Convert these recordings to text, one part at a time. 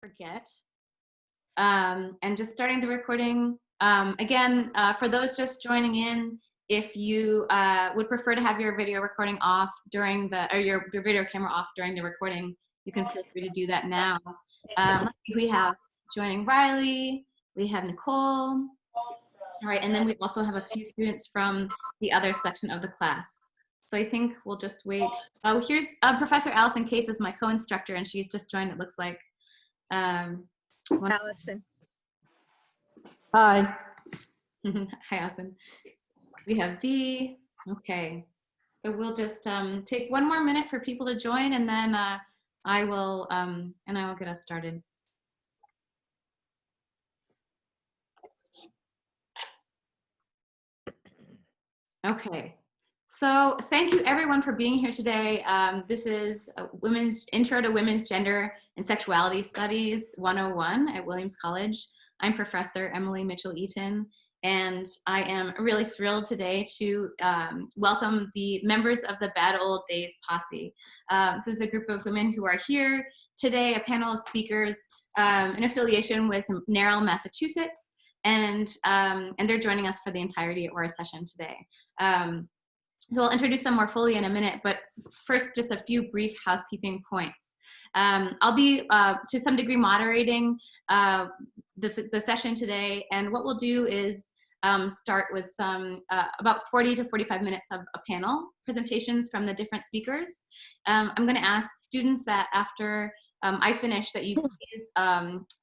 forget. And just starting the recording. Again, for those just joining in, if you would prefer to have your video recording off during the, or your video camera off during the recording, you can feel free to do that now. We have joining Riley, we have Nicole. All right, and then we also have a few students from the other section of the class. So I think we'll just wait. Oh, here's Professor Alison Case is my co-instructor, and she's just joined, it looks like. Alison. Hi. Hi, Alison. We have V. Okay. So we'll just take one more minute for people to join, and then I will get us started. Okay. So thank you everyone for being here today. This is Intro to Women's Gender and Sexuality Studies 101 at Williams College. I'm Professor Emily Mitchell-Eaton, and I am really thrilled today to welcome the members of the Bad Old Days Posse. This is a group of women who are here today, a panel of speakers in affiliation with NARAL, Massachusetts, and they're joining us for the entirety of our session today. So I'll introduce them more fully in a minute, but first, just a few brief housekeeping points. I'll be, to some degree, moderating the session today, and what we'll do is start with some, about 40 to 45 minutes of a panel presentations from the different speakers. I'm gonna ask students that after I finish that you please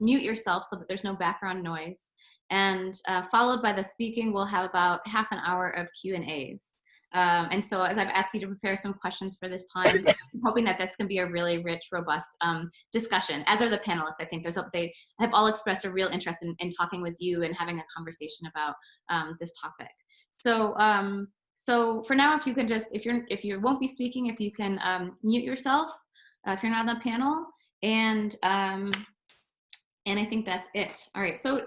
mute yourself so that there's no background noise. And followed by the speaking, we'll have about half an hour of Q&As. And so as I've asked you to prepare some questions for this time, I'm hoping that this can be a really rich, robust discussion, as are the panelists. I think they have all expressed a real interest in talking with you and having a conversation about this topic. So so for now, if you can just, if you won't be speaking, if you can mute yourself if you're not on the panel, and I think that's it. All right, so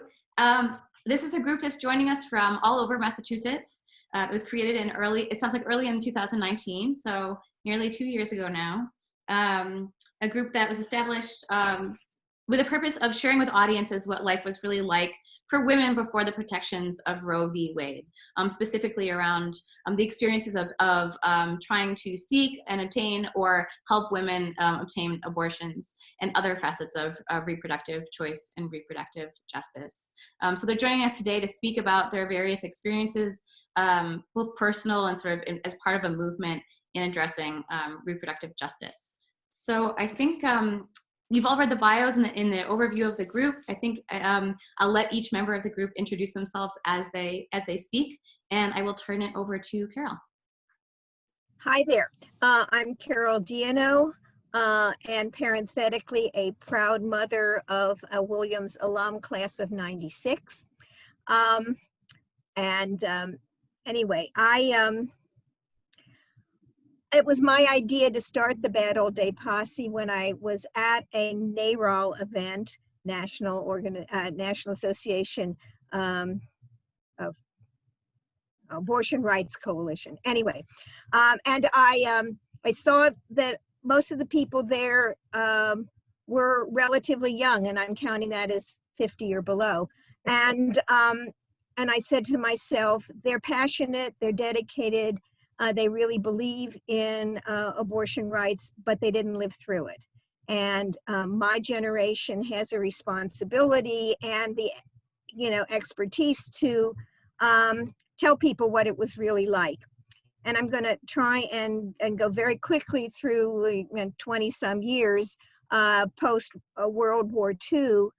this is a group that's joining us from all over Massachusetts. It was created in early in 2019, so nearly 2 years ago now. A group that was established with the purpose of sharing with audiences what life was really like for women before the protections of Roe v. Wade, specifically around the experiences of trying to seek and obtain or help women obtain abortions and other facets of reproductive choice and reproductive justice. So they're joining us today to speak about their various experiences, both personal and sort of as part of a movement in addressing reproductive justice. So I think you've all read the bios in the overview of the group. I think I'll let each member of the group introduce themselves as they speak, and I will turn it over to Carol. Hi there. I'm Carol Diano, and parenthetically a proud mother of a Williams alum class of '96. Anyway, it was my idea to start the Bad Old Day Posse when I was at a NARAL event, National Association of Abortion Rights Coalition. Anyway, and I saw that most of the people there were relatively young, and I'm counting that as 50 or below. And I said to myself, they're passionate, they're dedicated, they really believe in abortion rights, but they didn't live through it. And my generation has a responsibility and the, expertise to tell people what it was really like. And I'm going to try and go very quickly through 20 some years post World War II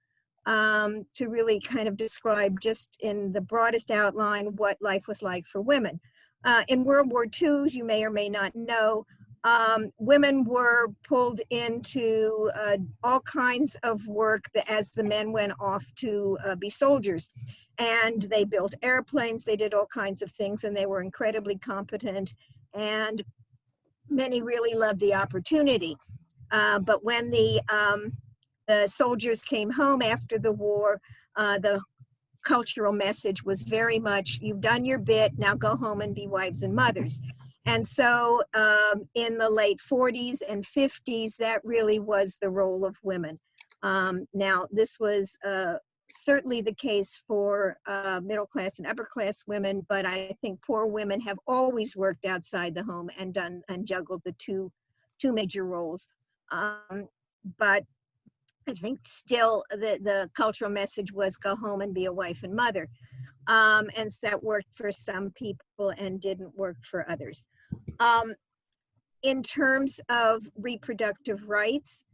to really kind of describe just in the broadest outline what life was like for women. In World War II, you may or may not know, women were pulled into all kinds of work as the men went off to be soldiers. And they built airplanes, they did all kinds of things, and they were incredibly competent. And many really loved the opportunity. But when the soldiers came home after the war, the cultural message was very much, you've done your bit, now go home and be wives and mothers. And so in the late 40s and 50s, that really was the role of women. Now, this was certainly the case for middle class and upper class women, but I think poor women have always worked outside the home and done and juggled the two major roles. But I think still the cultural message was go home and be a wife and mother. And so that worked for some people and didn't work for others. In terms of reproductive rights,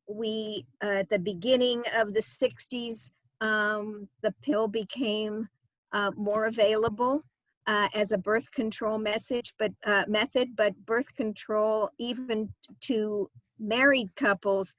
we, at the beginning of the 60s, the pill became more available as a birth control method, but birth control, even to married couples,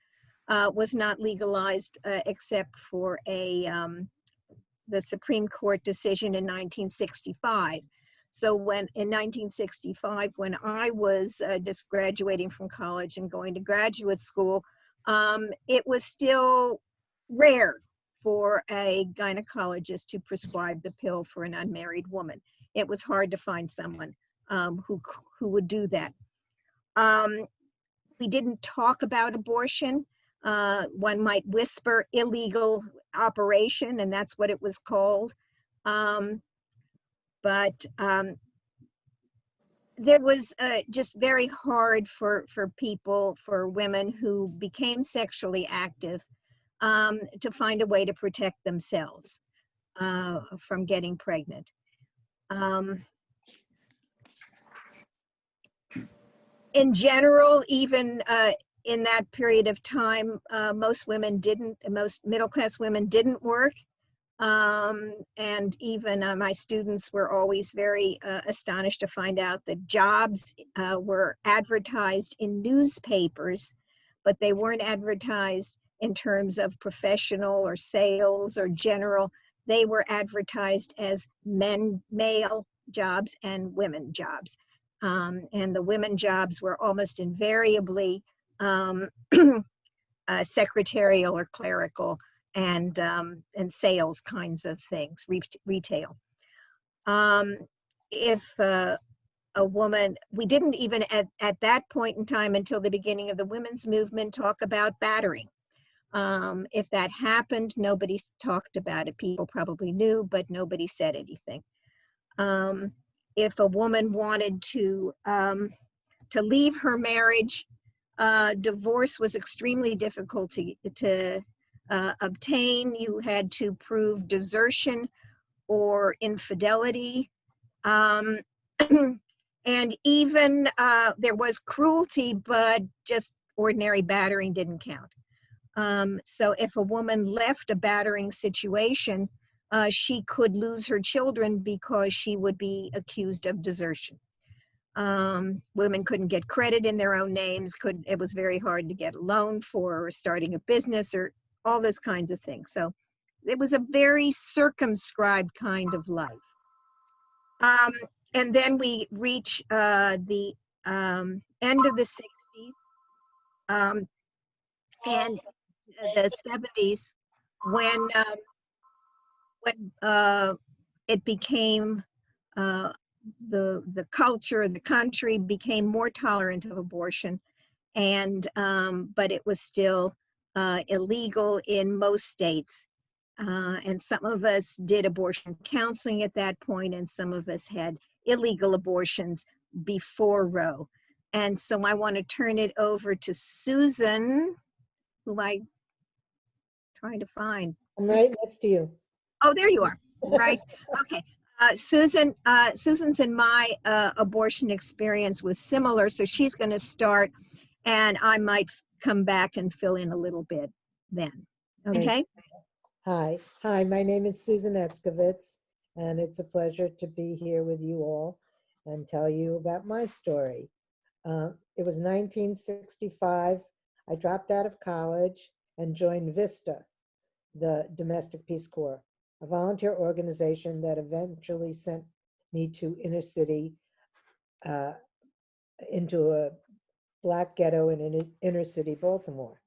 was not legalized except for the Supreme Court decision in 1965. So in 1965, when I was just graduating from college and going to graduate school, it was still rare for a gynecologist to prescribe the pill for an unmarried woman. It was hard to find someone who would do that. We didn't talk about abortion. One might whisper illegal operation, and that's what it was called. But there was just very hard for people, for women who became sexually active, to find a way to protect themselves from getting pregnant. In general, even in that period of time, most middle-class women didn't work. And even my students were always very astonished to find out that jobs were advertised in newspapers, but they weren't advertised in terms of professional or sales or general. They were advertised as male jobs and women jobs. And the women jobs were almost invariably secretarial or clerical and sales kinds of things, retail. If a woman, we didn't even at that point in time until the beginning of the women's movement talk about battering. If that happened, nobody talked about it. People probably knew, but nobody said anything. If a woman wanted to leave her marriage, divorce was extremely difficult to obtain. You had to prove desertion or infidelity. And even there was cruelty, but just ordinary battering didn't count. So if a woman left a battering situation, she could lose her children because she would be accused of desertion. Women couldn't get credit in their own names. It was very hard to get a loan for starting a business or all those kinds of things. So it was a very circumscribed kind of life. And then we reach the end of the 60s and the 70s when it became the culture, the country became more tolerant of abortion, and but it was still illegal in most states. And some of us did abortion counseling at that point, and some of us had illegal abortions before Roe. And so I want to turn it over to Susan, who I'm trying to find. I'm right next to you. Oh, there you are. Right. Okay. Susan's and my abortion experience was similar, so she's going to start, and I might come back and fill in a little bit then. Okay. Hi, my name is Susan Etzkovitz, and it's a pleasure to be here with you all and tell you about my story. It was 1965. I dropped out of college and joined VISTA, the Domestic Peace Corps, a volunteer organization that eventually sent me to inner city, into a Black ghetto in inner city Baltimore.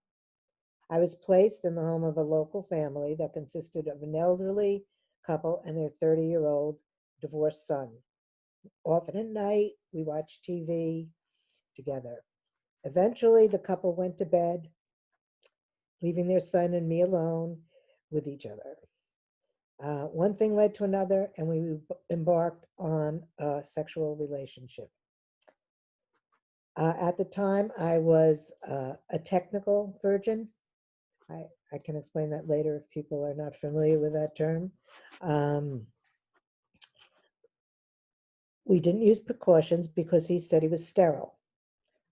I was placed in the home of a local family that consisted of an elderly couple and their 30-year-old divorced son. Often at night, we watched TV together. Eventually, the couple went to bed, leaving their son and me alone with each other. One thing led to another, and we embarked on a sexual relationship. At the time, I was a technical virgin. I can explain that later if people are not familiar with that term. We didn't use precautions because he said he was sterile.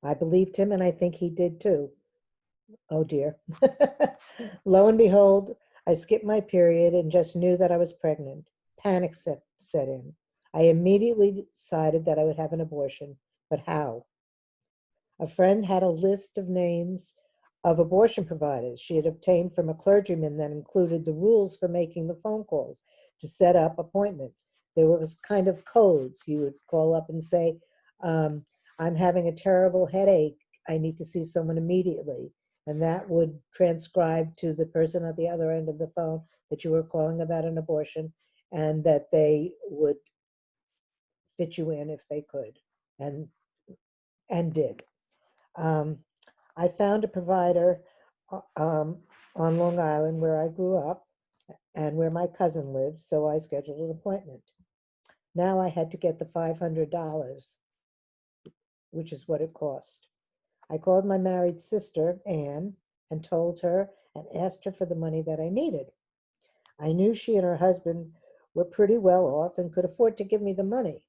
I believed him, and I think he did too. Oh dear. Lo and behold, I skipped my period and just knew that I was pregnant. Panic set in. I immediately decided that I would have an abortion, but how? A friend had a list of names of abortion providers she had obtained from a clergyman that included the rules for making the phone calls to set up appointments. There was kind of codes. You would call up and say, I'm having a terrible headache. I need to see someone immediately. And that would transcribe to the person at the other end of the phone that you were calling about an abortion, and that they would fit you in if they could, and did. I found a provider on Long Island where I grew up and where my cousin lives, so I scheduled an appointment. Now I had to get the $500, which is what it cost. I called my married sister, Anne, and told her and asked her for the money that I needed. I knew she and her husband were pretty well off and could afford to give me the money.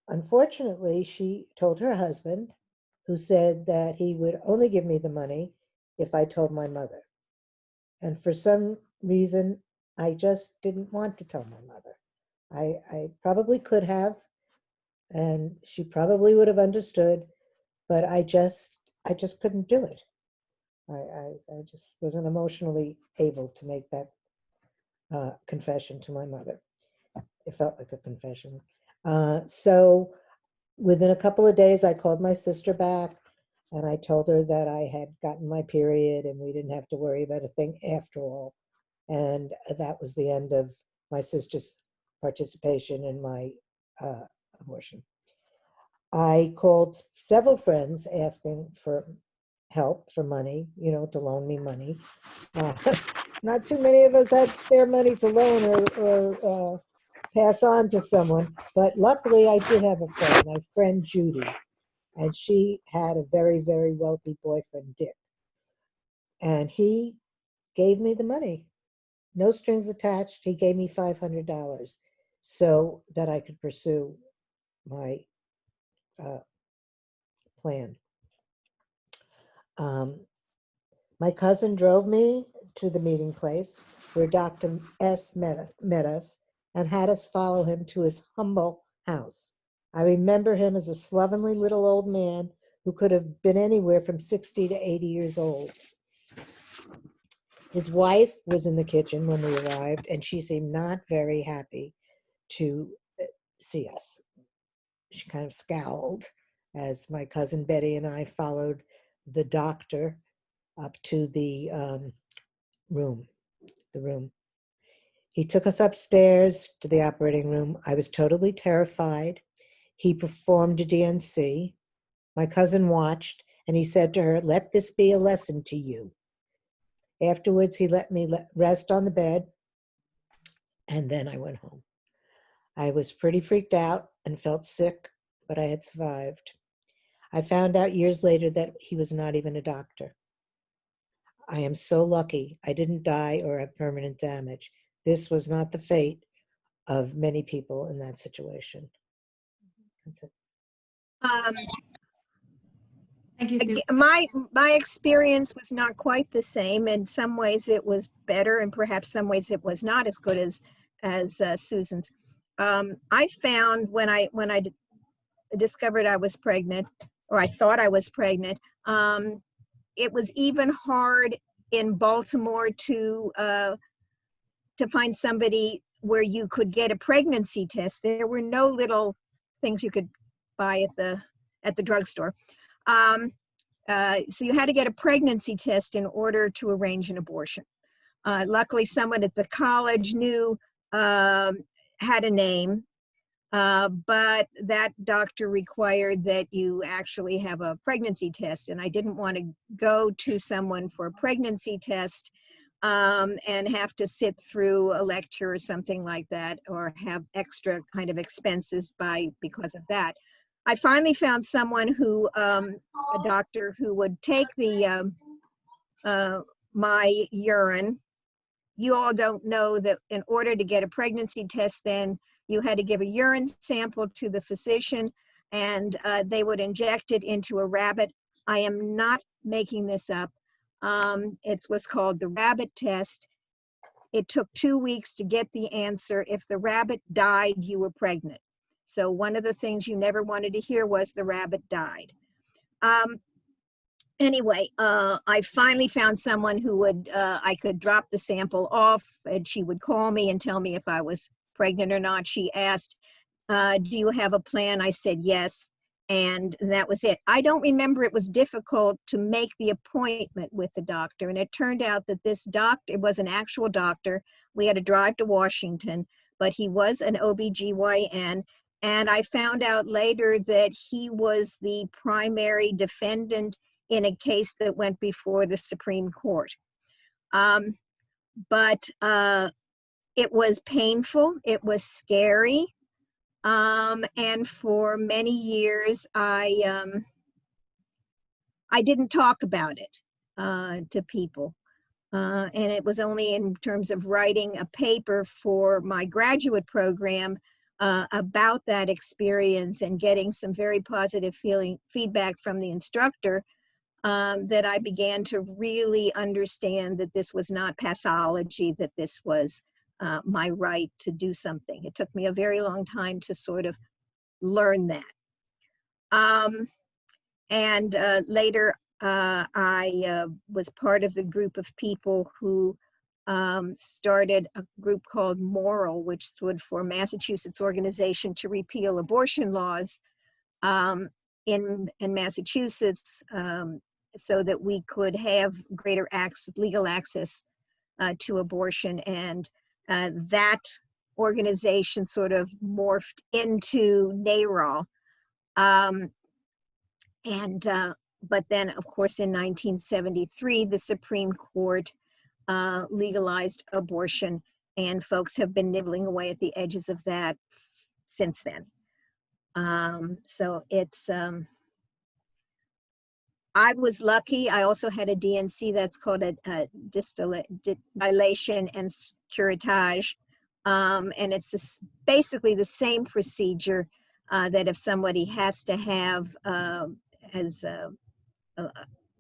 Unfortunately, she told her husband, who said that he would only give me the money if I told my mother. And for some reason, I just didn't want to tell my mother. I probably could have, and she probably would have understood, but I just couldn't do it. I just wasn't emotionally able to make that confession to my mother. It felt like a confession. So within a couple of days, I called my sister back and I told her that I had gotten my period and we didn't have to worry about a thing after all. And that was the end of my sister's participation in my abortion. I called several friends asking for help, for money, to loan me money. Not too many of us had spare money to loan or pass on to someone, but luckily I did have a friend, my friend Judy, and she had a very, very wealthy boyfriend, Dick. And he gave me the money, no strings attached. He gave me $500 so that I could pursue my plan. My cousin drove me to the meeting place where Dr. S met us and had us follow him to his humble house. I remember him as a slovenly little old man who could have been anywhere from 60 to 80 years old. His wife was in the kitchen when we arrived, and she seemed not very happy to see us. She kind of scowled as my cousin Betty and I followed the doctor up to the room. He took us upstairs to the operating room. I was totally terrified. He performed a DNC. My cousin watched, and he said to her, "Let this be a lesson to you." Afterwards, he let me rest on the bed, and then I went home. I was pretty freaked out and felt sick, but I had survived. I found out years later that he was not even a doctor. I am so lucky I didn't die or have permanent damage. This was not the fate of many people in that situation. That's it. Thank you, Susan. My experience was not quite the same. In some ways it was better, and perhaps some ways it was not as good as Susan's. I found when I discovered I was pregnant, or I thought I was pregnant, it was even hard in Baltimore to find somebody where you could get a pregnancy test. There were no little things you could buy at the drugstore. So you had to get a pregnancy test in order to arrange an abortion. Luckily, someone at the college knew, had a name. But that doctor required that you actually have a pregnancy test. And I didn't want to go to someone for a pregnancy test and have to sit through a lecture or something like that, or have extra kind of expenses because of that. I finally found someone who, a doctor who would take my urine. You all don't know that in order to get a pregnancy test, then you had to give a urine sample to the physician, and they would inject it into a rabbit. I am not making this up. It was called the rabbit test. It took 2 weeks to get the answer. If the rabbit died, you were pregnant. So one of the things you never wanted to hear was the rabbit died. Anyway, I finally found someone who would, I could drop the sample off, and she would call me and tell me if I was pregnant or not. She asked, do you have a plan? I said yes, and that was it. I don't remember it was difficult to make the appointment with the doctor, and it turned out that this doctor was an actual doctor. We had to drive to Washington, but he was an OBGYN, and I found out later that he was the primary defendant in a case that went before the Supreme Court. But it was painful, it was scary, and for many years I didn't talk about it to people. And it was only in terms of writing a paper for my graduate program about that experience and getting some very positive feedback from the instructor that I began to really understand that this was not pathology, that this was my right to do something. It took me a very long time to sort of learn that. And later, I was part of the group of people who started a group called NARAL, which stood for Massachusetts Organization to Repeal Abortion Laws in Massachusetts, so that we could have greater legal access to abortion. And that organization sort of morphed into NARAL. But then, of course, in 1973, the Supreme Court legalized abortion, and folks have been nibbling away at the edges of that since then. So it's, I was lucky. I also had a DNC that's called a dilation and curettage. And it's basically the same procedure that if somebody has to have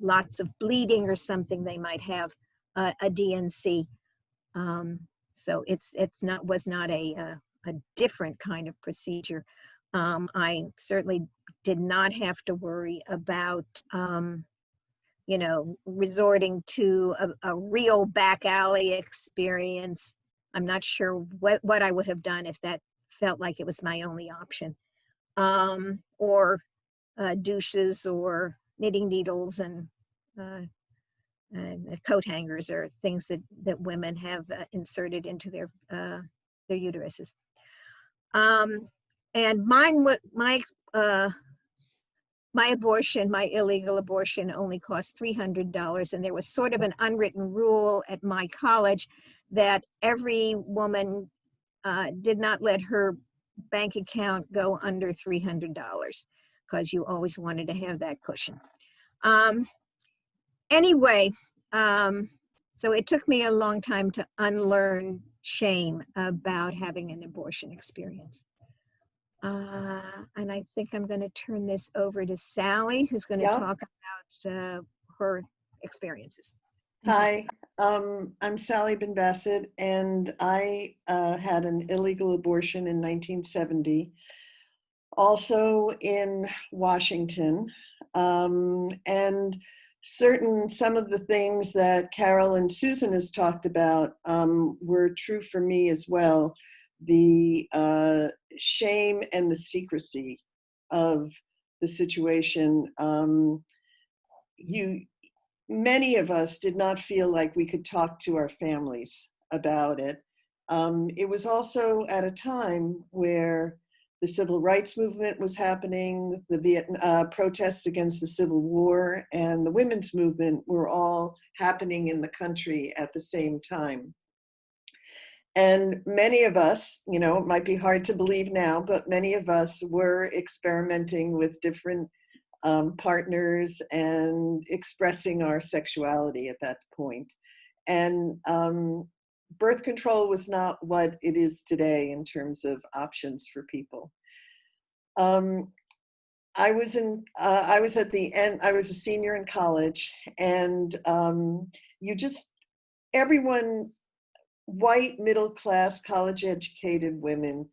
lots of bleeding or something, they might have a DNC. So was not a different kind of procedure. I certainly did not have to worry about, resorting to a real back alley experience. I'm not sure what I would have done if that felt like it was my only option. Or douches or knitting needles and coat hangers are things that women have inserted into their uteruses. And my abortion, my illegal abortion, only cost $300. And there was sort of an unwritten rule at my college that every woman did not let her bank account go under $300, because you always wanted to have that cushion. Anyway, so it took me a long time to unlearn shame about having an abortion experience. And I think I'm going to turn this over to Sally, who's going to talk about her experiences. Hi, I'm Sally Ben-Bassett, and I had an illegal abortion in 1970, also in Washington. And some of the things that Carol and Susan has talked about were true for me as well. The shame and the secrecy of the situation. Many of us did not feel like we could talk to our families about it. It was also at a time where The civil rights movement was happening, the protests against the Civil War, and the women's movement were all happening in the country at the same time. And many of us, you know, it might be hard to believe now, but many of us were experimenting with different partners and expressing our sexuality at that point. And birth control was not what it is today in terms of options for people. I was at the end, I was a senior in college, and everyone, white, middle-class, college-educated women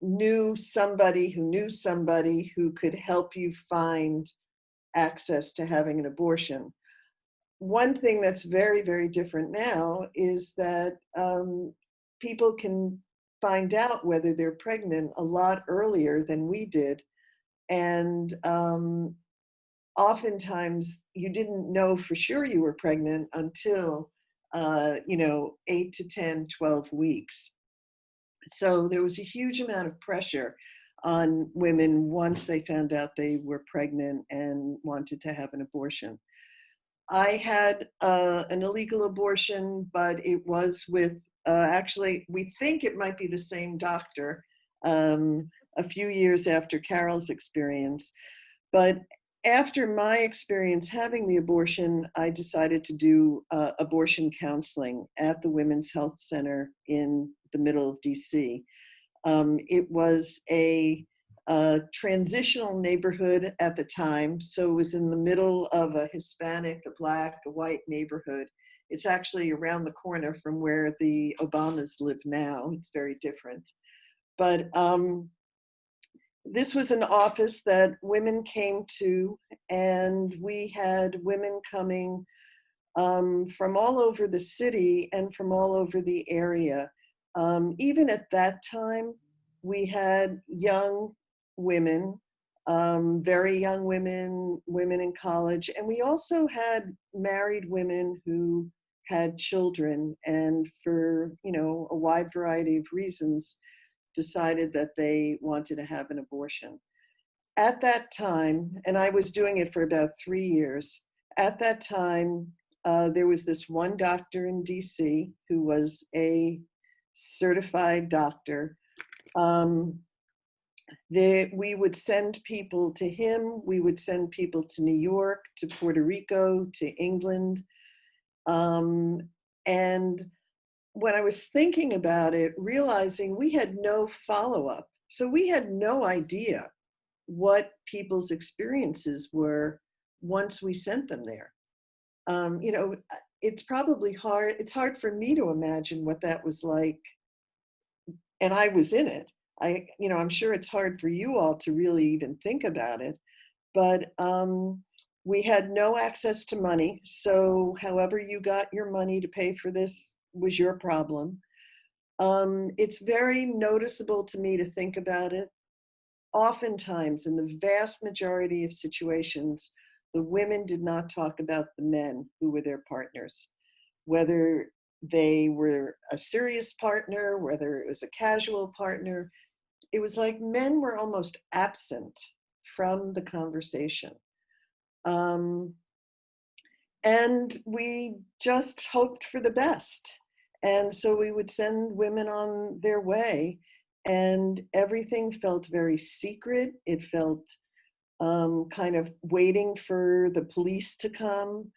knew somebody who could help you find access to having an abortion. One thing that's very, very different now is that people can find out whether they're pregnant a lot earlier than we did. And oftentimes you didn't know for sure you were pregnant until, 8 to 10, 12 weeks. So there was a huge amount of pressure on women once they found out they were pregnant and wanted to have an abortion. I had an illegal abortion, but it was with, actually, we think it might be the same doctor a few years after Carol's experience. But after my experience having the abortion, I decided to do abortion counseling at the Women's Health Center in the middle of DC. It was a transitional neighborhood at the time, so it was in the middle of a Hispanic, a Black, a white neighborhood. It's actually around the corner from where the Obamas live now. It's very different. But this was an office that women came to, and we had women coming from all over the city and from all over the area. Even at that time, we had young women, very young women, women in college, and we also had married women who had children, and for, you know, a wide variety of reasons, decided that they wanted to have an abortion. At that time, and I was doing it for about 3 years, at that time, there was this one doctor in DC who was a certified doctor. We would send people to him, we would send people to New York, to Puerto Rico, to England. And when I was thinking about it, realizing we had no follow-up. So we had no idea what people's experiences were once we sent them there. You know, it's probably hard, it's hard for me to imagine what that was like. And I was in it. I'm sure it's hard for you all to really even think about it, but we had no access to money. So however you got your money to pay for this was your problem. It's very noticeable to me to think about it. Oftentimes, in the vast majority of situations, the women did not talk about the men who were their partners, whether they were a serious partner, whether it was a casual partner. It was like men were almost absent from the conversation. And we just hoped for the best. And so we would send women on their way, and everything felt very secret. It felt kind of waiting for the police to come.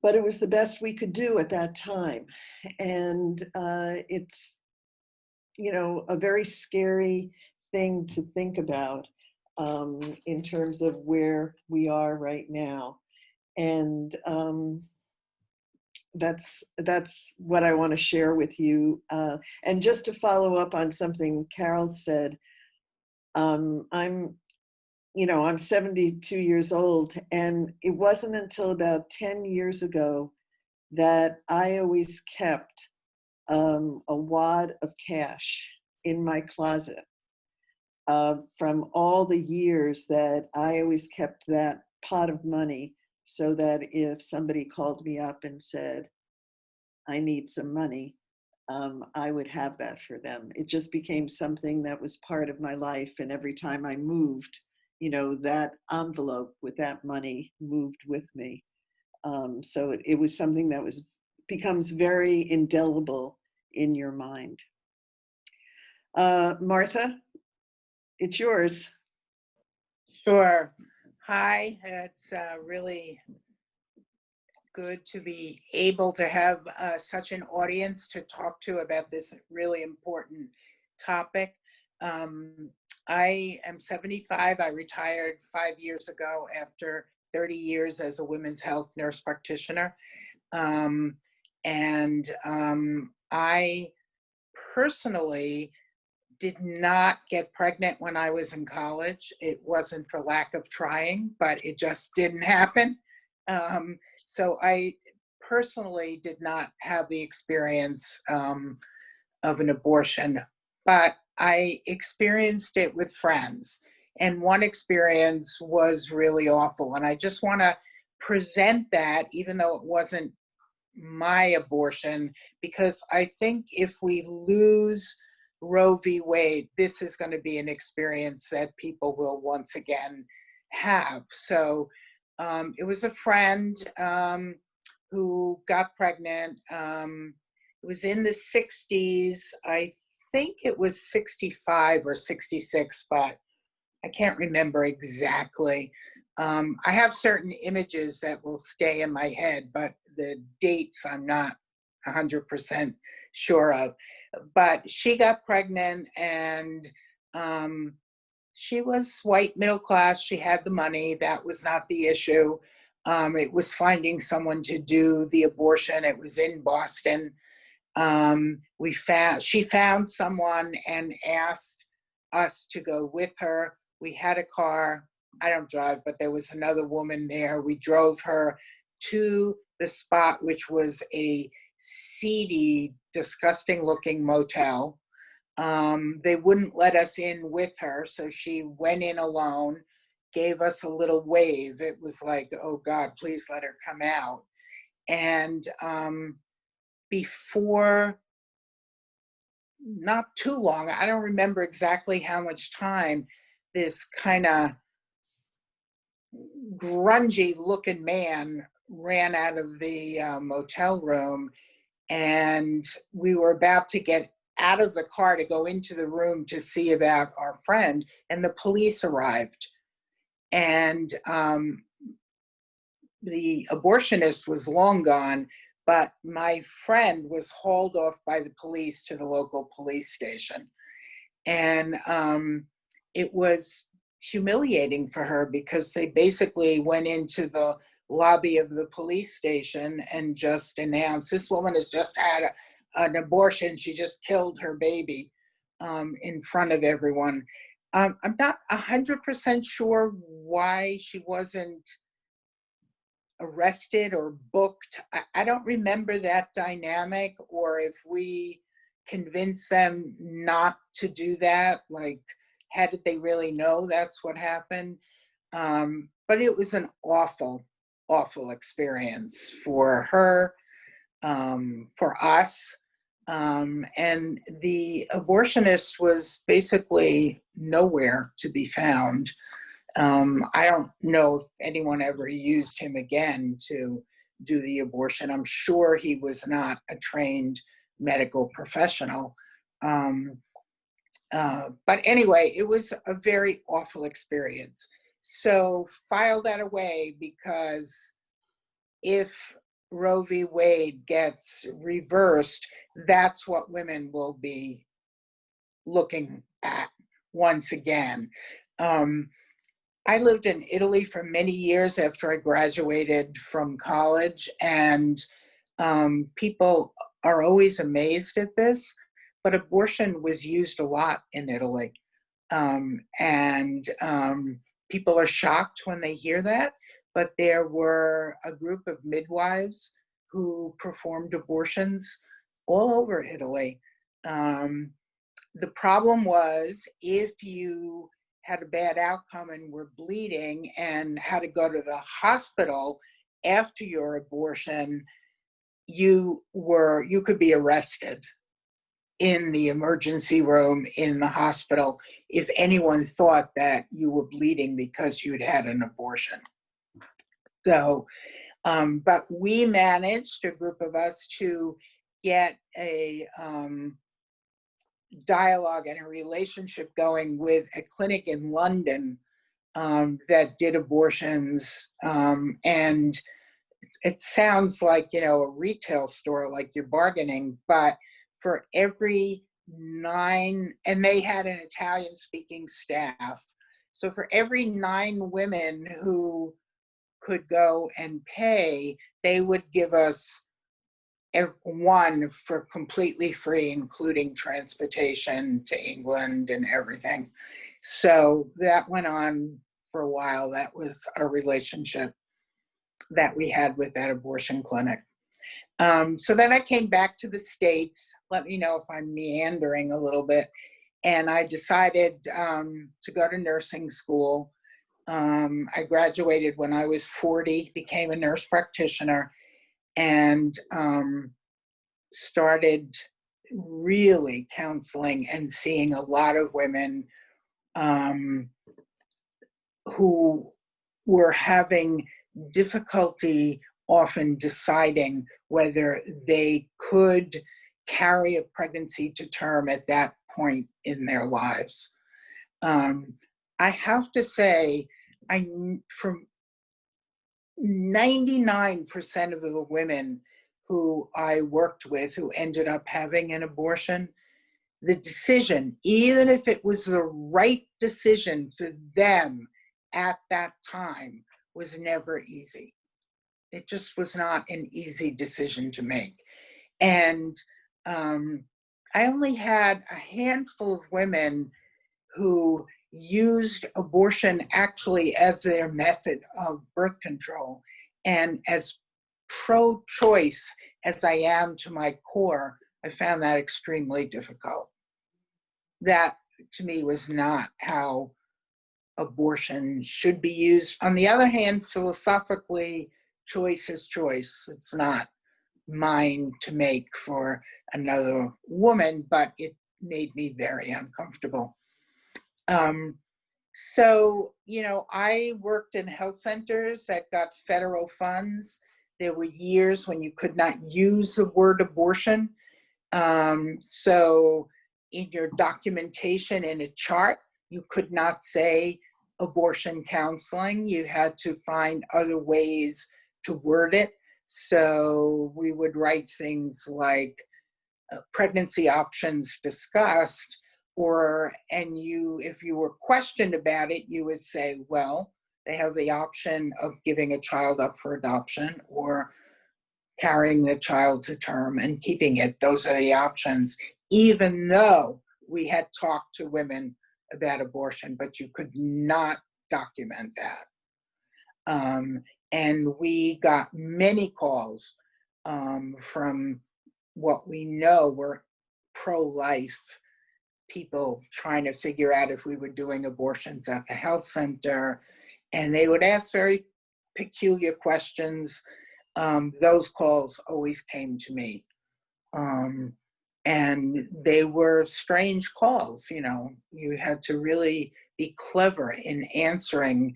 But it was the best we could do at that time. And it's, you know, a very scary thing to think about in terms of where we are right now. And that's what I want to share with you. And just to follow up on something Carol said, I'm 72 years old, and it wasn't until about 10 years ago that I always kept a wad of cash in my closet from all the years that I always kept that pot of money, so that if somebody called me up and said, I need some money, I would have that for them. It just became something that was part of my life. And every time I moved, you know, that envelope with that money moved with me. So it was something that becomes very indelible in your mind. Martha, it's yours. Sure. Hi, it's really good to be able to have such an audience to talk to about this really important topic. I am 75. I retired 5 years ago after 30 years as a women's health nurse practitioner. I personally did not get pregnant when I was in college. It wasn't for lack of trying, but it just didn't happen. So I personally did not have the experience of an abortion, but I experienced it with friends. And one experience was really awful. And I just want to present that, even though it wasn't my abortion, because I think if we lose Roe v. Wade, this is going to be an experience that people will once again have. So it was a friend who got pregnant. It was in the 60s. I think it was 65 or 66, but I can't remember exactly. I have certain images that will stay in my head, but the dates I'm not 100% sure of. But she got pregnant, and she was white, middle class. She had the money. That was not the issue. It was finding someone to do the abortion. It was in Boston. She found someone and asked us to go with her. We had a car. I don't drive, but there was another woman there. We drove her to the spot, which was a seedy, disgusting looking motel. They wouldn't let us in with her, so she went in alone, gave us a little wave. It was like, oh God, please let her come out. And before, not too long, I don't remember exactly how much time, this kind of grungy looking man ran out of the motel room, and we were about to get out of the car to go into the room to see about our friend, and the police arrived. And the abortionist was long gone, but my friend was hauled off by the police to the local police station. And it was humiliating for her, because they basically went into the lobby of the police station and just announced, this woman has just had an abortion. She just killed her baby in front of everyone. I'm not 100% sure why she wasn't arrested or booked. I don't remember that dynamic, or if we convinced them not to do that, like, how did they really know that's what happened? But it was an awful, awful experience for her, for us. And the abortionist was basically nowhere to be found. I don't know if anyone ever used him again to do the abortion. I'm sure he was not a trained medical professional. But anyway, it was a very awful experience. So file that away, because if Roe v. Wade gets reversed, that's what women will be looking at once again. I lived in Italy for many years after I graduated from college, and people are always amazed at this, but abortion was used a lot in Italy. People are shocked when they hear that, but there were a group of midwives who performed abortions all over Italy. The problem was, if you had a bad outcome and were bleeding and had to go to the hospital after your abortion, you could be arrested. in the emergency room in the hospital if anyone thought that you were bleeding because you'd had an abortion. So, but we managed, a group of us, to get a dialogue and a relationship going with a clinic in London that did abortions. And it sounds like, you know, a retail store, like you're bargaining, but for every 9, and they had an Italian speaking staff. So for every 9 women who could go and pay, they would give us one for completely free, including transportation to England and everything. So that went on for a while. That was a relationship that we had with that abortion clinic. So then I came back to the States. Let me know if I'm meandering a little bit. And I decided to go to nursing school. I graduated when I was 40, became a nurse practitioner, and started really counseling and seeing a lot of women who were having difficulty often deciding whether they could carry a pregnancy to term at that point in their lives. I have to say, from 99% of the women who I worked with who ended up having an abortion, the decision, even if it was the right decision for them at that time, was never easy. It just was not an easy decision to make. And I only had a handful of women who used abortion actually as their method of birth control. And as pro-choice as I am to my core, I found that extremely difficult. That, to me, was not how abortion should be used. On the other hand, philosophically, choice is choice. It's not mine to make for another woman, but it made me very uncomfortable. So, you know, I worked in health centers that got federal funds. There were years when you could not use the word abortion. So in your documentation in a chart, you could not say abortion counseling. You had to find other ways to word it. So we would write things like pregnancy options discussed, if you were questioned about it, you would say, well, they have the option of giving a child up for adoption or carrying the child to term and keeping it. Those are the options, even though we had talked to women about abortion, but you could not document that. And we got many calls from what we know were pro-life people trying to figure out if we were doing abortions at the health center. And they would ask very peculiar questions. Those calls always came to me. And they were strange calls, you know. You had to really be clever in answering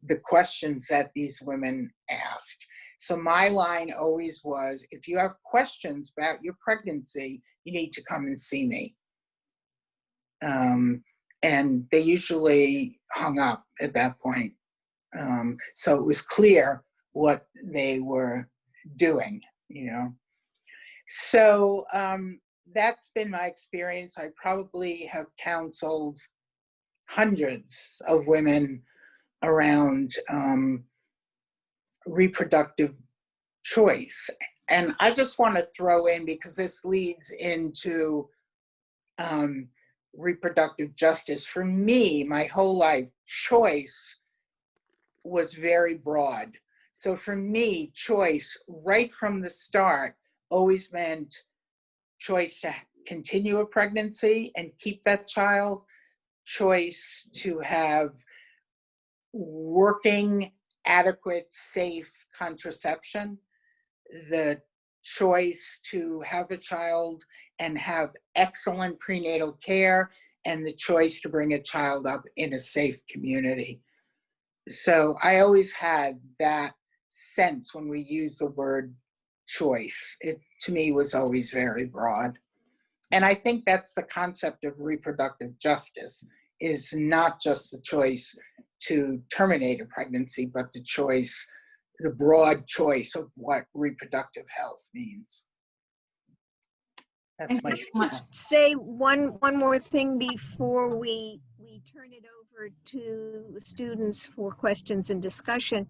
the questions that these women asked. So my line always was, if you have questions about your pregnancy, you need to come and see me. And they usually hung up at that point. So it was clear what they were doing, you know. So that's been my experience. I probably have counseled hundreds of women around reproductive choice. And I just want to throw in, because this leads into reproductive justice. For me, my whole life, choice was very broad. So for me, choice right from the start always meant choice to continue a pregnancy and keep that child, choice to have working, adequate, safe contraception, the choice to have a child and have excellent prenatal care, and the choice to bring a child up in a safe community. So I always had that sense when we use the word choice. It, to me, was always very broad. And I think that's the concept of reproductive justice, is not just the choice to terminate a pregnancy, but the choice, the broad choice of what reproductive health means. That's Thank my you so much. Just say one more thing before we turn it over to the students for questions and discussion,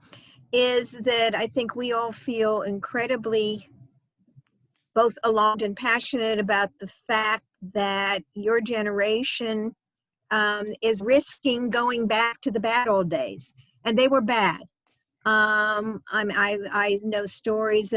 is that I think we all feel incredibly both alarmed and passionate about the fact that your generation is risking going back to the bad old days, and they were bad. I know stories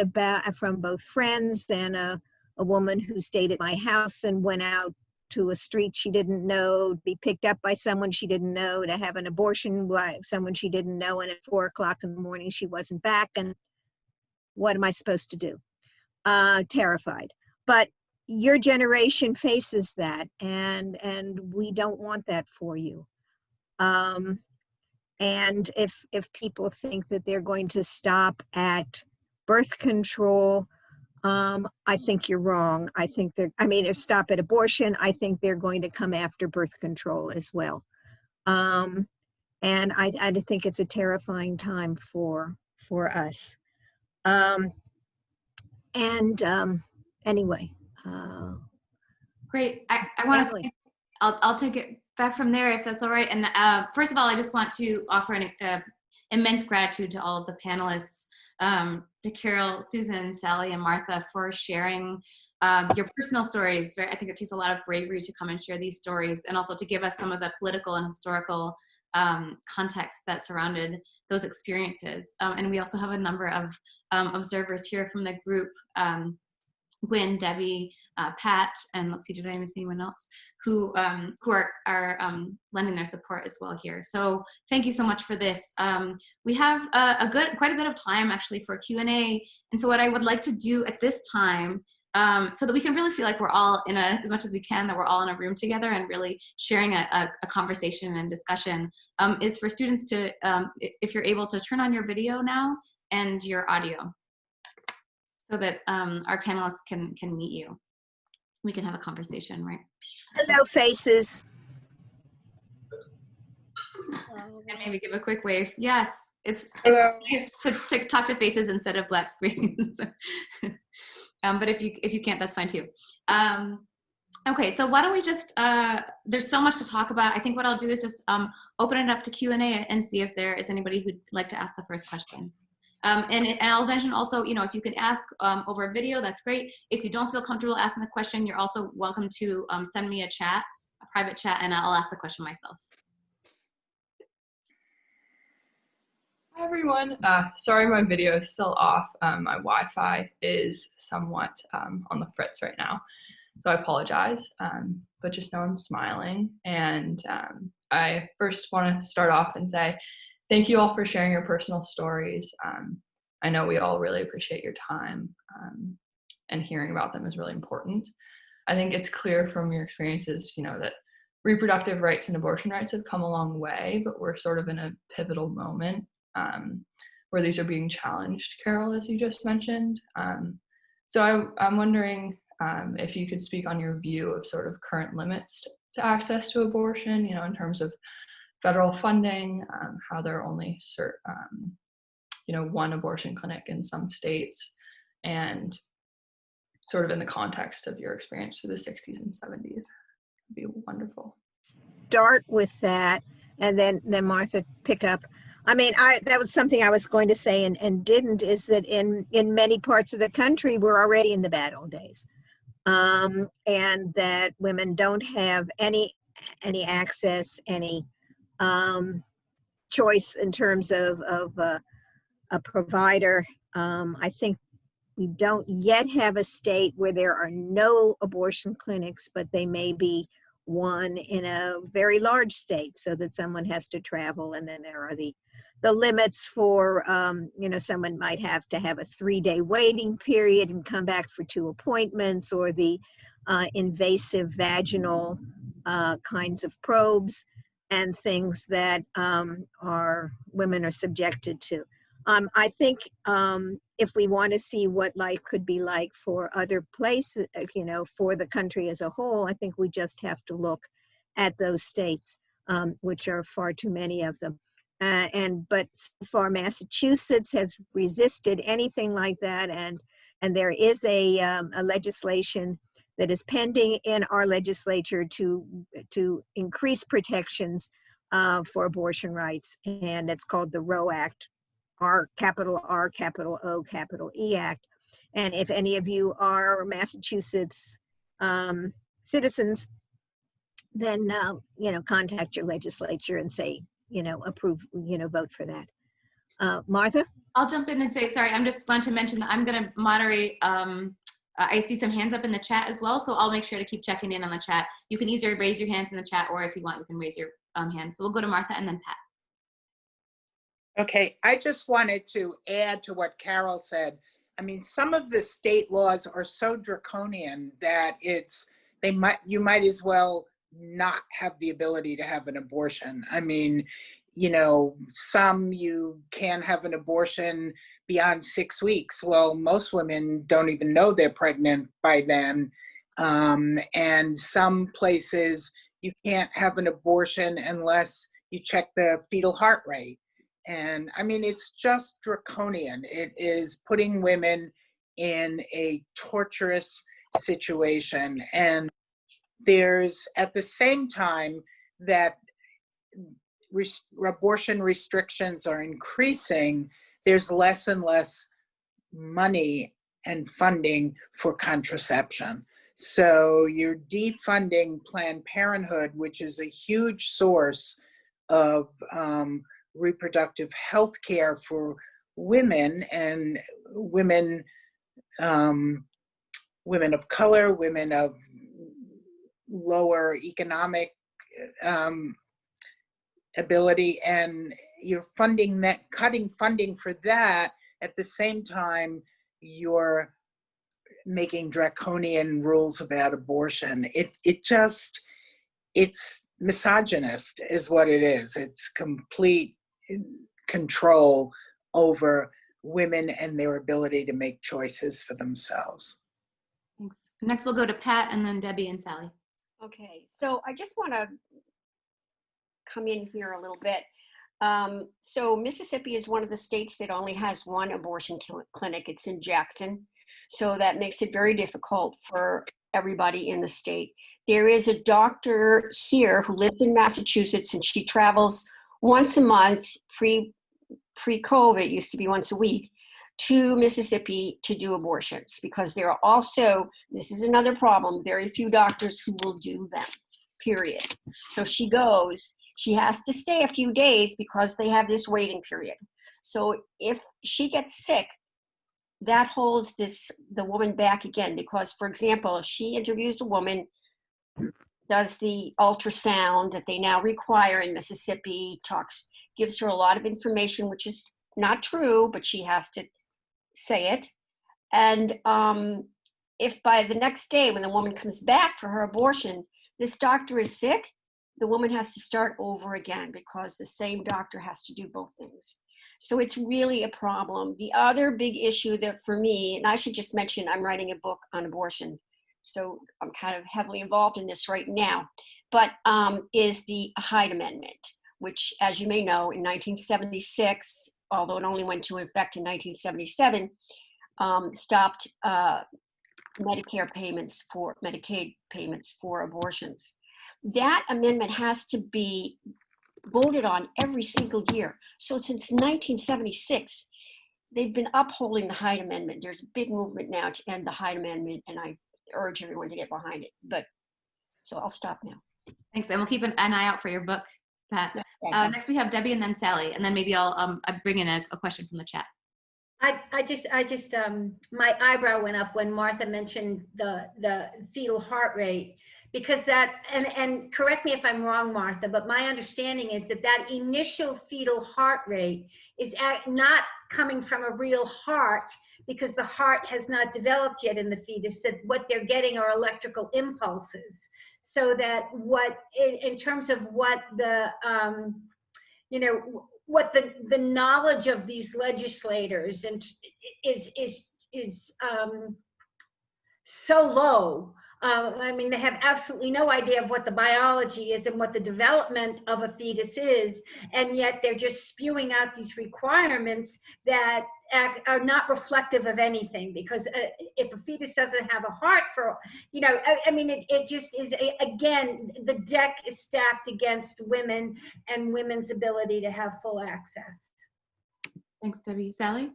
from both friends and a woman who stayed at my house and went out to a street she didn't know, to be picked up by someone she didn't know, to have an abortion by someone she didn't know, and at 4 o'clock in the morning she wasn't back. And what am I supposed to do? Terrified. But your generation faces that, and we don't want that for you. And if people think that they're going to stop at birth control, I think you're wrong. I think if stop at abortion, I think they're going to come after birth control as well. And I think it's a terrifying time for us. Anyway. Great. I want to, I'll take it back from there if that's all right. And first of all, I just want to offer an immense gratitude to all of the panelists, to Carol, Susan, Sally, and Martha for sharing your personal stories. I think it takes a lot of bravery to come and share these stories, and also to give us some of the political and historical context that surrounded those experiences. And we also have a number of observers here from the group, Gwen, Debbie, Pat, and let's see, did I miss anyone else who are lending their support as well here. So thank you so much for this. We have quite a bit of time actually for Q&A. And so what I would like to do at this time, so that we can really feel like we're all as much as we can, that we're all in a room together and really sharing a conversation and discussion, is for students to, if you're able to turn on your video now and your audio, so that our panelists can meet you. We can have a conversation, right? Hello, faces. And maybe give a quick wave. Yes, it's nice to talk to faces instead of black screens. But if you can't, that's fine too. Okay, so why don't we just, there's so much to talk about. I think what I'll do is just open it up to Q&A and see if there is anybody who'd like to ask the first question. And I'll mention also, if you can ask over a video, that's great. If you don't feel comfortable asking the question, you're also welcome to send me a private chat, and I'll ask the question myself. Hi everyone, sorry my video is still off. My Wi-Fi is somewhat on the fritz right now, so I apologize, but just know I'm smiling. And I first want to start off and say thank you all for sharing your personal stories. I know we all really appreciate your time, and hearing about them is really important. I think it's clear from your experiences, that reproductive rights and abortion rights have come a long way, but we're sort of in a pivotal moment where these are being challenged, Carol, as you just mentioned. So I'm wondering if you could speak on your view of sort of current limits to access to abortion, in terms of federal funding, how there are only one abortion clinic in some states, and sort of in the context of your experience through the 60s and 70s. It'd be wonderful. Start with that, and then Martha pick up. That was something I was going to say and didn't, is that in many parts of the country, we're already in the bad old days. And that women don't have any access, any choice in terms of a provider. I think we don't yet have a state where there are no abortion clinics, but they may be one in a very large state, so that someone has to travel, and then there are the the limits for, you know, someone might have to have a 3-day waiting period and come back for 2 appointments, or the invasive vaginal kinds of probes and things that women are subjected to. I think if we want to see what life could be like for other places, you know, for the country as a whole, I think we just have to look at those states, which are far too many of them. But so far, Massachusetts has resisted anything like that, and there is a legislation that is pending in our legislature to increase protections for abortion rights, and it's called the Roe Act, R, capital O, capital E Act. And if any of you are Massachusetts citizens, then you know, contact your legislature and say, you know, approve, you know, vote for that. Martha? I'll jump in and say, sorry, I'm just want to mention that I'm going to moderate. I see some hands up in the chat as well, so I'll make sure to keep checking in on the chat. You can either raise your hands in the chat, or if you want, you can raise your hand. So we'll go to Martha and then Pat. Okay, I just wanted to add to what Carol said. I mean, some of the state laws are so draconian that you might as well not have the ability to have an abortion. I mean, you know, some you can have an abortion beyond 6 weeks. Well, most women don't even know they're pregnant by then. And some places you can't have an abortion unless you check the fetal heart rate. And I mean, it's just draconian. It is putting women in a torturous situation. And there's, at the same time that abortion restrictions are increasing, there's less and less money and funding for contraception. So you're defunding Planned Parenthood, which is a huge source of reproductive health care for women, and women of color, women of lower economic ability, and you're funding that, cutting funding for that. At the same time, you're making draconian rules about abortion. It's misogynist is what it is. It's complete control over women and their ability to make choices for themselves. Thanks. Next, we'll go to Pat, and then Debbie and Sally. Okay, so I just want to come in here a little bit. So Mississippi is one of the states that only has one abortion clinic. It's in Jackson. So that makes it very difficult for everybody in the state. There is a doctor here who lives in Massachusetts, and she travels once a month, pre-COVID, it used to be once a week, to Mississippi to do abortions, because there are also, this is another problem, very few doctors who will do them, period. So she goes, she has to stay a few days because they have this waiting period. So if she gets sick, that holds the woman back again, because, for example, if she interviews a woman, does the ultrasound that they now require in Mississippi, gives her a lot of information, which is not true, but she has to say it. And if by the next day when the woman comes back for her abortion, this doctor is sick, the woman has to start over again, because the same doctor has to do both things. So it's really a problem. The other big issue that for me, and I should just mention, I'm writing a book on abortion, so I'm kind of heavily involved in this right now, but is the Hyde Amendment, which, as you may know, in 1976, although it only went into effect in 1977, stopped Medicare payments for, Medicaid payments for abortions. That amendment has to be voted on every single year. So since 1976, they've been upholding the Hyde Amendment. There's a big movement now to end the Hyde Amendment, and I urge everyone to get behind it. But so I'll stop now. Thanks, and we'll keep an eye out for your book, Pat. Next we have Debbie, and then Sally, and then maybe I'll bring in a question from the chat. I just my eyebrow went up when Martha mentioned the fetal heart rate, because that, and correct me if I'm wrong, Martha, but my understanding is that that initial fetal heart rate is not coming from a real heart, because the heart has not developed yet in the fetus, that what they're getting are electrical impulses. So that what, in terms of what the, you know, what the knowledge of these legislators and is so low. I mean, they have absolutely no idea of what the biology is and what the development of a fetus is, and yet they're just spewing out these requirements that are not reflective of anything, because if a fetus doesn't have a heart for, you know, I mean, it just is, again, the deck is stacked against women and women's ability to have full access. Thanks, Debbie. Sally?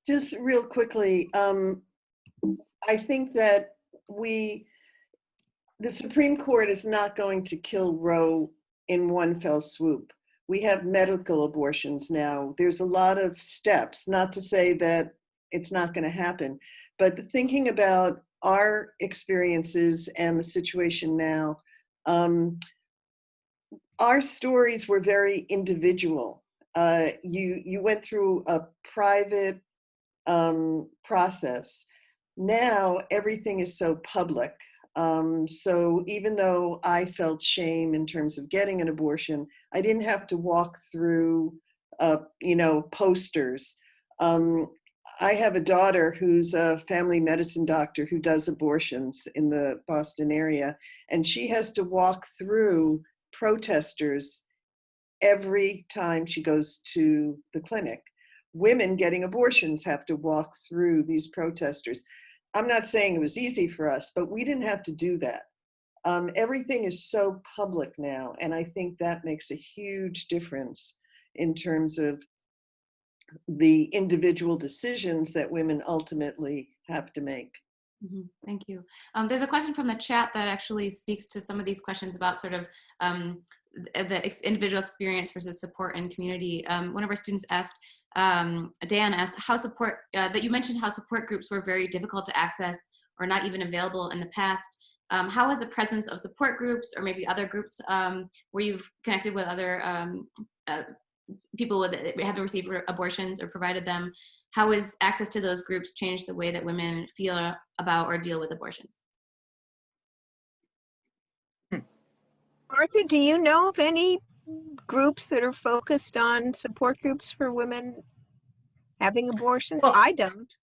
Just real quickly, I think that the Supreme Court is not going to kill Roe in one fell swoop. We have medical abortions now. There's a lot of steps, not to say that it's not going to happen, but thinking about our experiences and the situation now, our stories were very individual. You went through a private process. Now everything is so public. So even though I felt shame in terms of getting an abortion, I didn't have to walk through, you know, posters. I have a daughter who's a family medicine doctor who does abortions in the Boston area, and she has to walk through protesters every time she goes to the clinic. Women getting abortions have to walk through these protesters. I'm not saying it was easy for us, but we didn't have to do that. Everything is so public now, and I think that makes a huge difference in terms of the individual decisions that women ultimately have to make. Mm-hmm. Thank you. There's a question from the chat that actually speaks to some of these questions about sort of the individual experience versus support and community. One of our students asked, Dan asked, that you mentioned how support groups were very difficult to access or not even available in the past. How has the presence of support groups or maybe other groups where you've connected with other people that haven't received abortions or provided them, how has access to those groups changed the way that women feel about or deal with abortions? Martha, do you know of any groups that are focused on support groups for women having abortions? Well, I don't.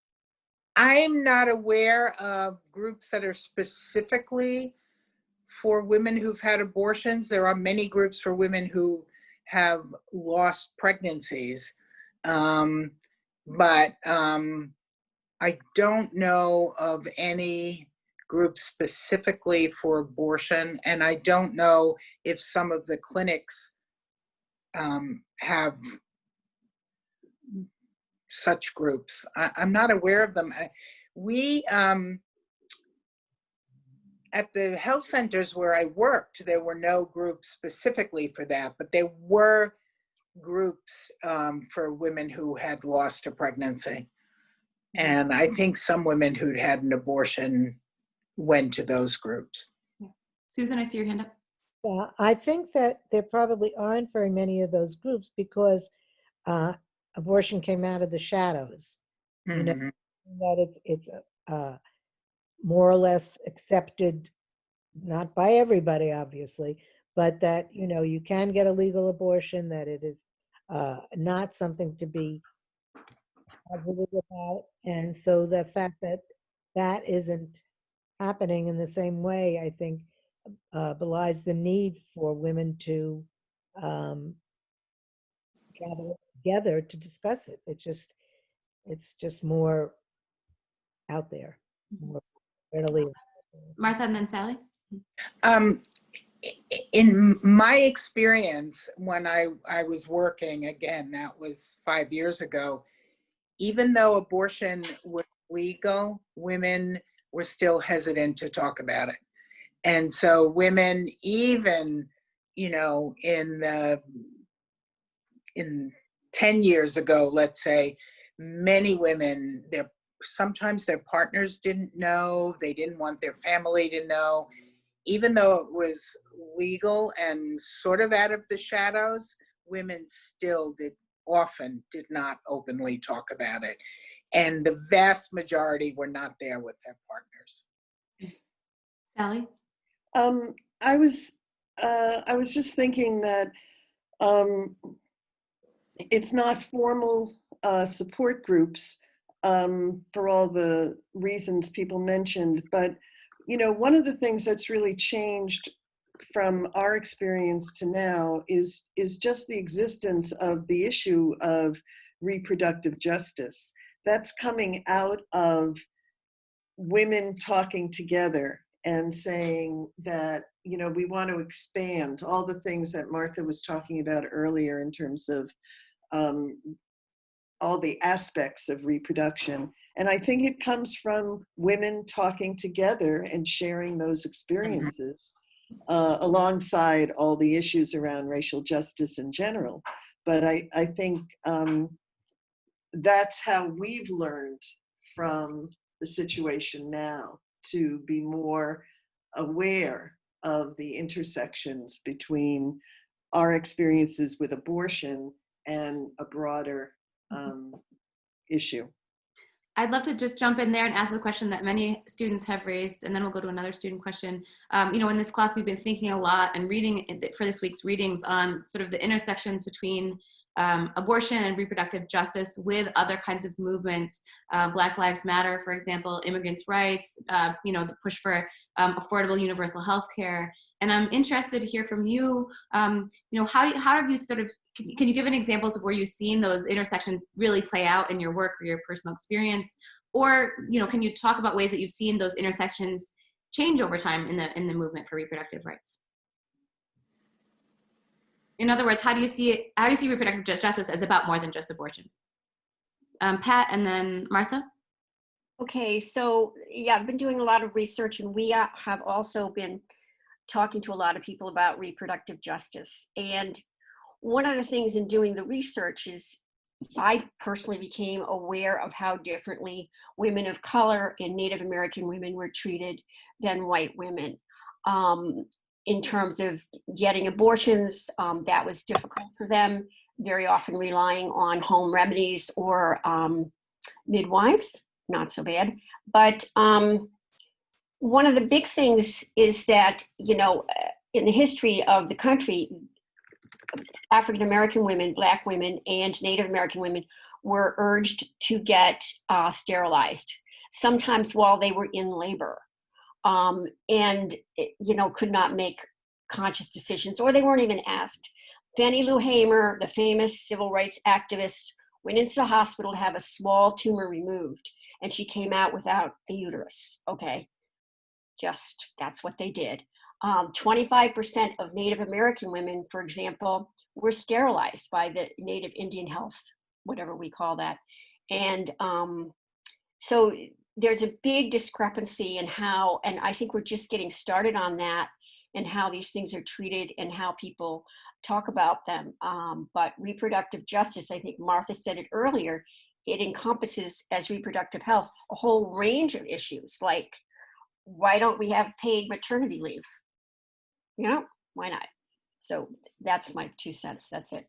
I'm not aware of groups that are specifically for women who've had abortions. There are many groups for women who have lost pregnancies, but I don't know of any group specifically for abortion, and I don't know if some of the clinics have such groups. I'm not aware of them. We at the health centers where I worked, there were no groups specifically for that, but there were groups for women who had lost a pregnancy. And I think some women who'd had an abortion went to those groups. Susan, I see your hand up. Yeah, I think that there probably aren't very many of those groups because abortion came out of the shadows. You know, that it's more or less accepted, not by everybody, obviously, but that, you know, you can get a legal abortion, that it is not something to be positive about. And so the fact that that isn't happening in the same way, I think, belies the need for women to gather together to discuss it. It's just more out there, more readily. Martha and then Sally. In my experience, when I was working, again, that was 5 years ago, even though abortion was legal, women were still hesitant to talk about it. And so women, even, you know, in 10 years ago, let's say, many women, sometimes their partners didn't know, they didn't want their family to know. even though it was legal and sort of out of the shadows, women still often did not openly talk about it. And the vast majority were not there with their partners. Sally? I was just thinking that it's not formal support groups for all the reasons people mentioned, but one of the things that's really changed from our experience to now is just the existence of the issue of reproductive justice. That's coming out of women talking together and saying that, we want to expand all the things that Martha was talking about earlier in terms of all the aspects of reproduction. And I think it comes from women talking together and sharing those experiences alongside all the issues around racial justice in general. But I think that's how we've learned from the situation now, to be more aware of the intersections between our experiences with abortion and a broader issue. I'd love to just jump in there and ask a question that many students have raised, and then we'll go to another student question. In this class, we've been thinking a lot and reading for this week's readings on sort of the intersections between abortion and reproductive justice with other kinds of movements, Black Lives Matter, for example, immigrants' rights, the push for affordable universal health care. And I'm interested to hear from you, how have you sort of, can you give an examples of where you've seen those intersections really play out in your work or your personal experience? Or, can you talk about ways that you've seen those intersections change over time in the movement for reproductive rights? In other words, how do you see reproductive justice as about more than just abortion? Pat, and then Martha. Okay, so yeah, I've been doing a lot of research, and we have also been talking to a lot of people about reproductive justice. And one of the things in doing the research is I personally became aware of how differently women of color and Native American women were treated than white women. In terms of getting abortions, that was difficult for them, very often relying on home remedies or midwives, not so bad. But one of the big things is that, in the history of the country, African American women, Black women, and Native American women were urged to get sterilized, sometimes while they were in labor, and could not make conscious decisions, or they weren't even asked. Fannie Lou Hamer, the famous civil rights activist, went into the hospital to have a small tumor removed, and she came out without a uterus. Okay, just that's what they did. 25% of Native American women, for example, were sterilized by the Native Indian Health, whatever we call that. And so there's a big discrepancy in how, and I think we're just getting started on that, and how these things are treated and how people talk about them. But reproductive justice, I think Martha said it earlier, it encompasses, as reproductive health, a whole range of issues, like why don't we have paid maternity leave? Why not? So that's my 2 cents. That's it.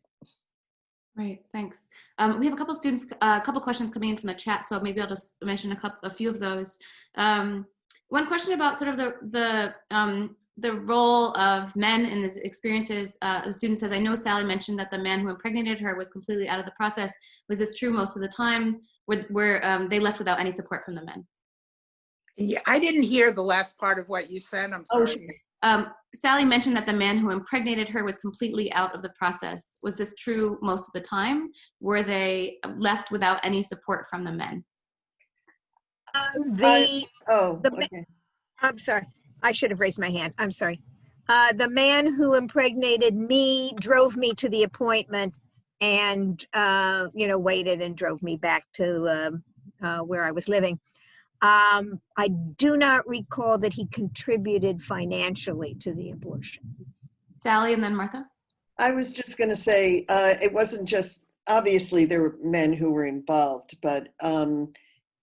Right, thanks. We have a couple questions coming in from the chat, so maybe I'll just mention a few of those. One question about sort of the role of men in these experiences. The student says, I know Sally mentioned that the man who impregnated her was completely out of the process. Was this true most of the time? Were they left without any support from the men? Yeah, I didn't hear the last part of what you said. I'm sorry. Sally mentioned that the man who impregnated her was completely out of the process. Was this true most of the time? Were they left without any support from the men? Okay. I'm sorry. I should have raised my hand. I'm sorry. The man who impregnated me drove me to the appointment and, waited and drove me back to where I was living. I do not recall that he contributed financially to the abortion. Sally, and then Martha. I was just going to say, it wasn't just, obviously there were men who were involved, but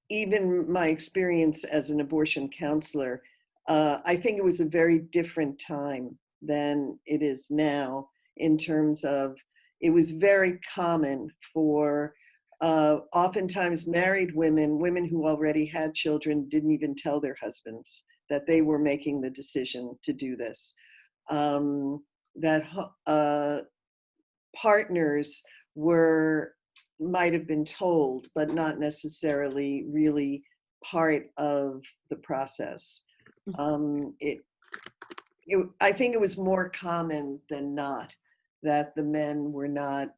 even my experience as an abortion counselor, I think it was a very different time than it is now, in terms of it was very common for oftentimes married women, women who already had children, didn't even tell their husbands that they were making the decision to do this. That partners might have been told, but not necessarily really part of the process. I think it was more common than not that the men were not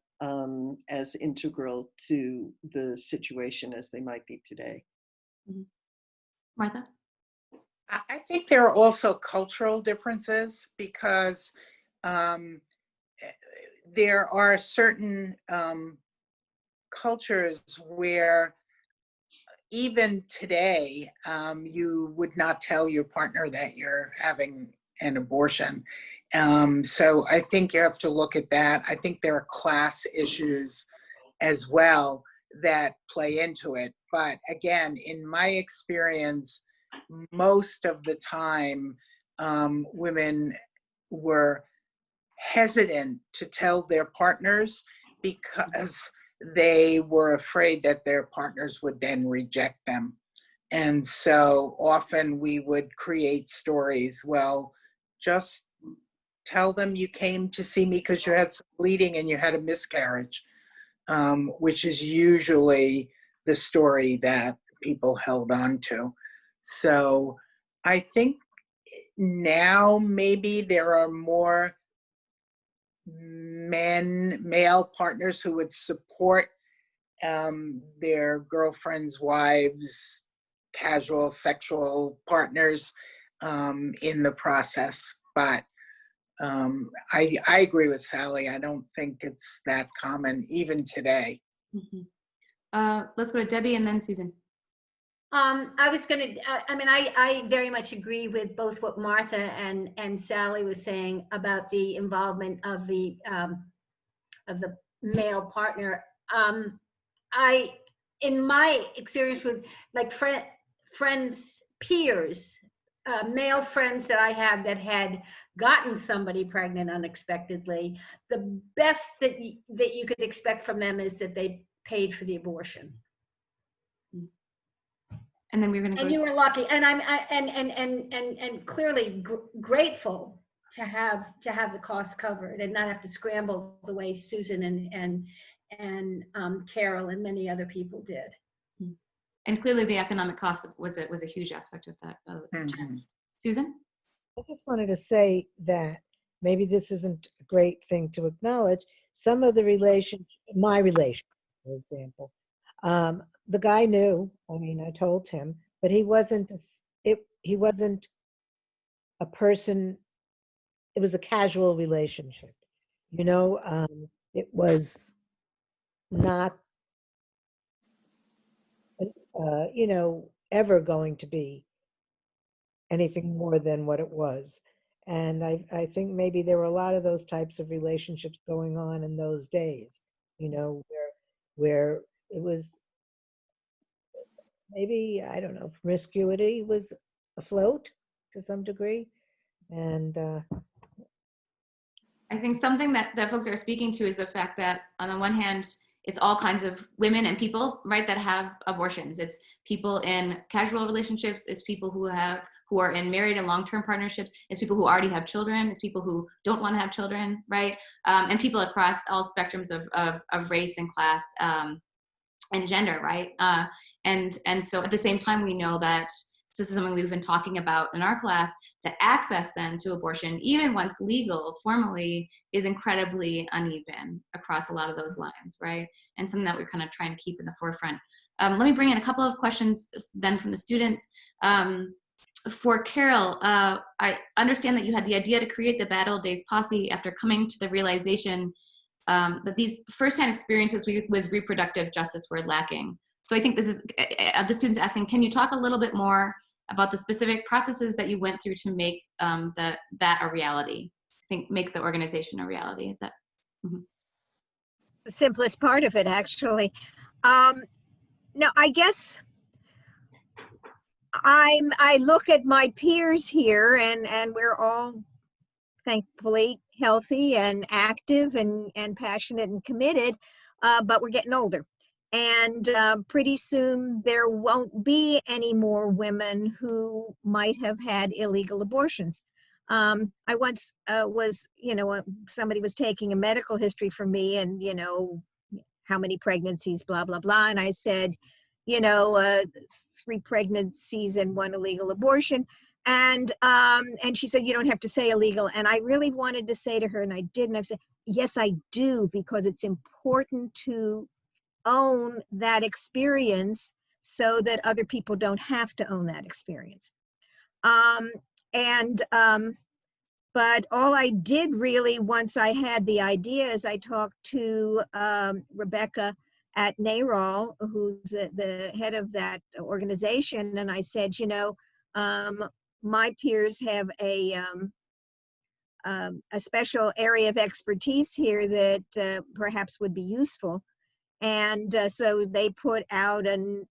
as integral to the situation as they might be today. Martha? I think there are also cultural differences because there are certain cultures where even today, you would not tell your partner that you're having an abortion. So I think you have to look at that. I think there are class issues as well that play into it. But again, in my experience, most of the time, women were hesitant to tell their partners because they were afraid that their partners would then reject them. And so often we would create stories. Well, just tell them you came to see me because you had some bleeding and you had a miscarriage, which is usually the story that people held on to. So I think now maybe there are more male partners who would support their girlfriends, wives, casual sexual partners in the process. But I agree with Sally. I don't think it's that common even today. Let's go to Debbie and then Susan. I was going to, I very much agree with both what Martha and Sally was saying about the involvement of the male partner. In my experience with like friends, peers, male friends that I have that had gotten somebody pregnant unexpectedly, the best that you could expect from them is that they paid for the abortion. And then we're going to go. And you were lucky, and and clearly grateful to have the costs covered and not have to scramble the way Susan and Carol and many other people did. And clearly, the economic cost was a huge aspect of that. Susan? I just wanted to say that maybe this isn't a great thing to acknowledge. Some of the my relation, for example, the guy knew. I mean, I told him, but he wasn't a person. It was a casual relationship, you know. It was not, ever going to be anything more than what it was. And I think maybe there were a lot of those types of relationships going on in those days, where it was maybe, I don't know, promiscuity was afloat to some degree. And I think something that folks are speaking to is the fact that on the one hand, it's all kinds of women and people, right, that have abortions. It's people in casual relationships. It's people who are in married and long-term partnerships. It's people who already have children. It's people who don't want to have children, right? And people across all spectrums of race and class and gender, right? And so at the same time, we know that this is something we've been talking about in our class, that access then to abortion, even once legal formally, is incredibly uneven across a lot of those lines, right? And something that we're kind of trying to keep in the forefront. Let me bring in a couple of questions then from the students. For Carol, I understand that you had the idea to create the Bad Old Days Posse after coming to the realization that these firsthand experiences with reproductive justice were lacking. So I think this is, the students asking, can you talk a little bit more about the specific processes that you went through to make that a reality? I think make the organization a reality. Is that? The simplest part of it, actually. No, I guess I look at my peers here, and we're all thankfully healthy and active and passionate and committed, but we're getting older. And pretty soon there won't be any more women who might have had illegal abortions. I once was, somebody was taking a medical history from me, and, how many pregnancies, blah, blah, blah. And I said, 3 pregnancies and 1 illegal abortion. And she said, you don't have to say illegal. And I really wanted to say to her, and I didn't, I said, yes, I do, because it's important to own that experience so that other people don't have to own that experience. But all I did really, once I had the idea, is I talked to Rebecca at NARAL, who's the head of that organization, and I said, my peers have a special area of expertise here that perhaps would be useful. And so they put out an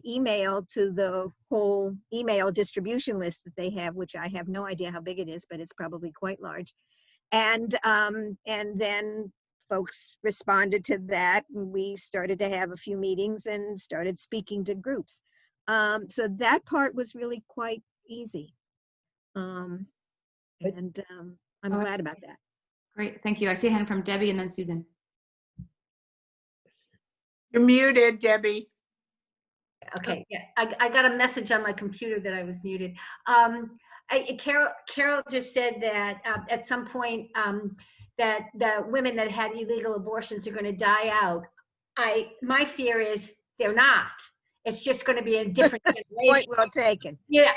email to the whole email distribution list that they have, which I have no idea how big it is, but it's probably quite large. And then folks responded to that, and we started to have a few meetings and started speaking to groups. So that part was really quite easy. I'm glad about that. Great, thank you. I see a hand from Debbie and then Susan. You're muted, Debbie. Okay, yeah, I got a message on my computer that I was muted. Carol just said that at some point that the women that had illegal abortions are going to die out. My fear is they're not. It's just going to be a different generation. Point well taken. Yeah,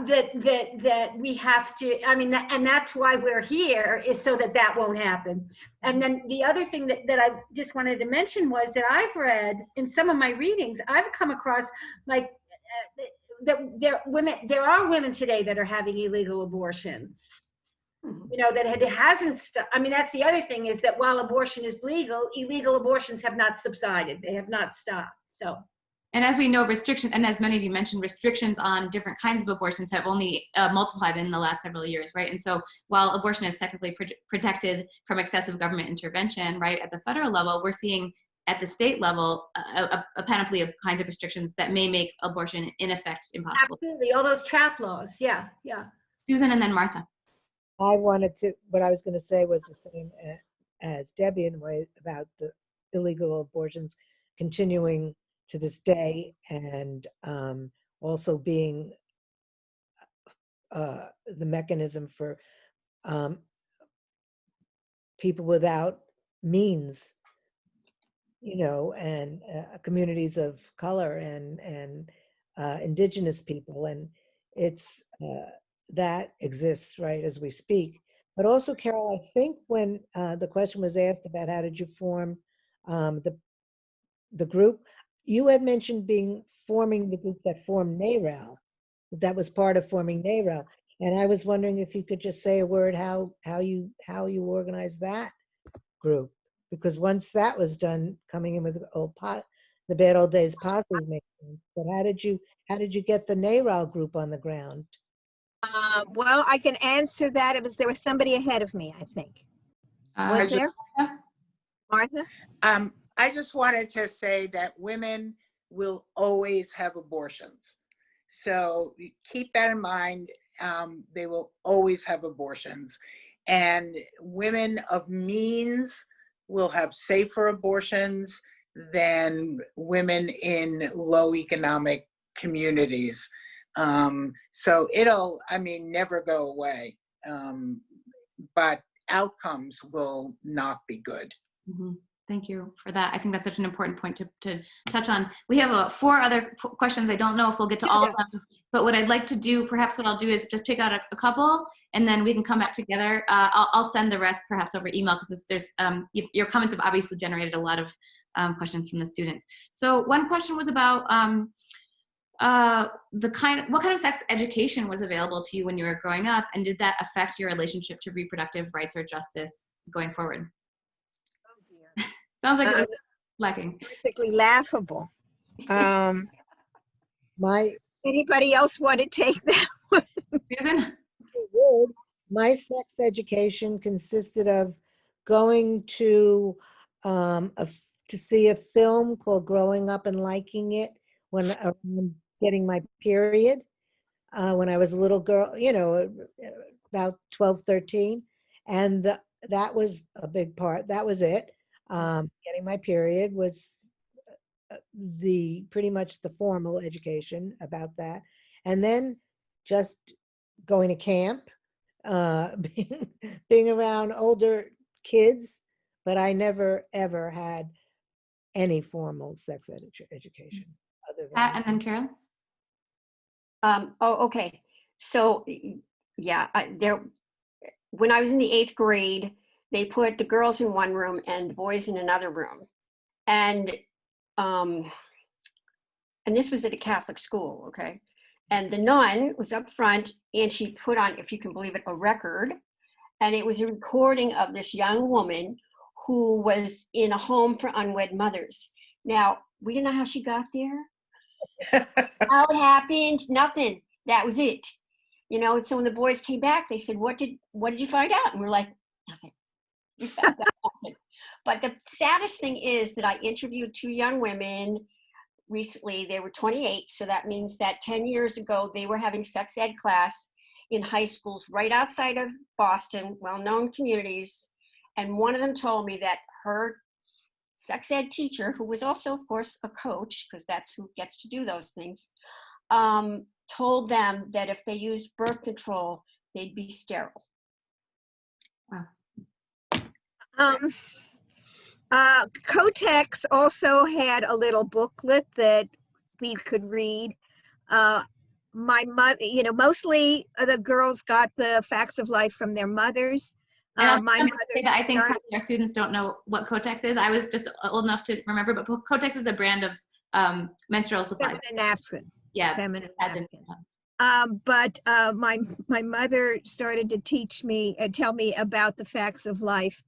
that we have to, and that's why we're here, is so that won't happen. And then the other thing that I just wanted to mention was that I've read in some of my readings, I've come across like that there are women today that are having illegal abortions. That it hasn't stopped. That's the other thing, is that while abortion is legal, illegal abortions have not subsided. They have not stopped. So. And as we know, restrictions, and as many of you mentioned, restrictions on different kinds of abortions have only multiplied in the last several years, right? And so while abortion is technically protected from excessive government intervention, right, at the federal level, we're seeing at the state level a panoply of kinds of restrictions that may make abortion in effect impossible. Absolutely, all those trap laws, yeah. Susan and then Martha. What I was going to say was the same as Debbie in a way about the illegal abortions continuing to this day, and also being the mechanism for people without means, and communities of color and indigenous people, and it's that exists right as we speak. But also, Carol, I think when the question was asked about how did you form the group, you had mentioned forming the group that formed NARAL. That was part of forming NARAL, and I was wondering if you could just say a word how you organized that group, because once that was done, coming in with the Bad Old Days Posse makes sense. But how did you get the NARAL group on the ground? Well, I can answer that. There was somebody ahead of me, I think. Was there? Martha? I just wanted to say that women will always have abortions. So keep that in mind. They will always have abortions. And women of means will have safer abortions than women in low economic communities. So it'll, never go away. But outcomes will not be good. Mm-hmm. Thank you for that. I think that's such an important point to touch on. We have 4 other questions. I don't know if we'll get to all of them, but what I'd like to do, perhaps what I'll do is just pick out a couple, and then we can come back together. I'll send the rest perhaps over email, because there's your comments have obviously generated a lot of questions from the students. So one question was about what kind of sex education was available to you when you were growing up, and did that affect your relationship to reproductive rights or justice going forward? Sounds like it was lacking. Basically laughable. My Anybody else want to take that? Susan? Would. My sex education consisted of going to to see a film called Growing Up and Liking It when getting my period, when I was a little girl, about 12, 13. And that was a big part. That was it. Getting my period was pretty much the formal education about that. And then just going to camp, being around older kids, but I never ever had any formal sex education other Pat, than and then Carol? Oh, okay. So, yeah, when I was in the 8th grade, they put the girls in one room and the boys in another room. And this was at a Catholic school, okay? And the nun was up front and she put on, if you can believe it, a record. And it was a recording of this young woman who was in a home for unwed mothers. Now, we didn't know how she got there. How it happened, nothing. That was it. And so when the boys came back, they said, what did you find out? And we're like, nothing. We found out nothing. But the saddest thing is that I interviewed 2 young women recently. They were 28, so that means that 10 years ago, they were having sex ed class in high schools right outside of Boston, well-known communities. And one of them told me that her sex ed teacher, who was also, of course, a coach, because that's who gets to do those things, told them that if they used birth control, they'd be sterile. Wow. Kotex also had a little booklet that we could read. My mother, mostly the girls got the facts of life from their mothers. And My mother I think probably our students don't know what Kotex is. I was just old enough to remember, but Kotex is a brand of menstrual supplies. feminine napkin. Yeah, Feminine pads napkin. and But my mother started to teach me, tell me about the facts of life.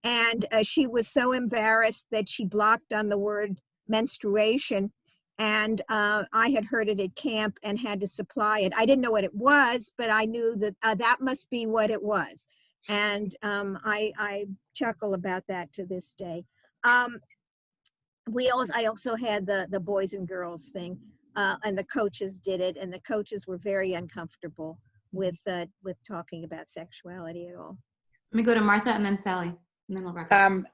And she was so embarrassed that she blocked on the word menstruation. And I had heard it at camp and had to supply it. I didn't know what it was, but I knew that that must be what it was. And I chuckle about that to this day. I also had the boys and girls thing, and the coaches did it, and the coaches were very uncomfortable with talking about sexuality at all. Let me go to Martha and then Sally, and then we'll wrap up.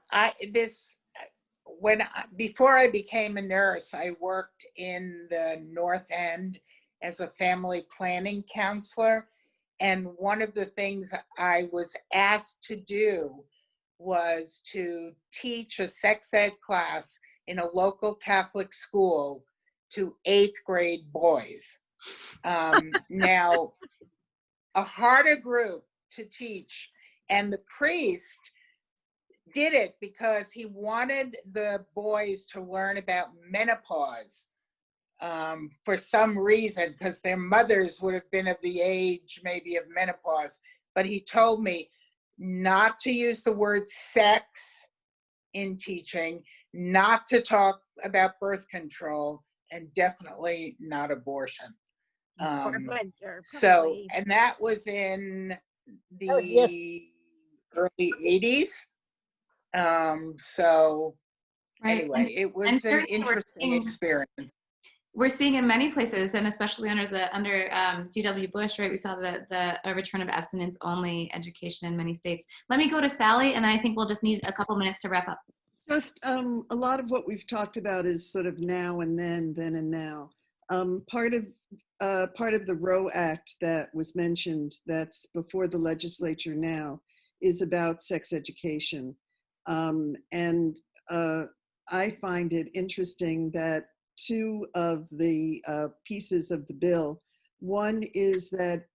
Before I became a nurse, I worked in the North End as a family planning counselor. And one of the things I was asked to do was to teach a sex ed class in a local Catholic school to 8th grade boys. Now, a harder group to teach, and the priest did it because he wanted the boys to learn about menopause for some reason, because their mothers would have been of the age maybe of menopause. But he told me not to use the word sex in teaching, not to talk about birth control, and definitely not abortion. So, and that was in the early 80s. So Right. anyway, it was an interesting experience. We're seeing in many places, and especially under G.W. Bush, right? We saw the return of abstinence-only education in many states. Let me go to Sally, and I think we'll just need a couple minutes to wrap up. Just a lot of what we've talked about is sort of now and then and now. Part of the Roe Act that was mentioned, that's before the legislature now, is about sex education. And I find it interesting that 2 of the pieces of the bill, one is that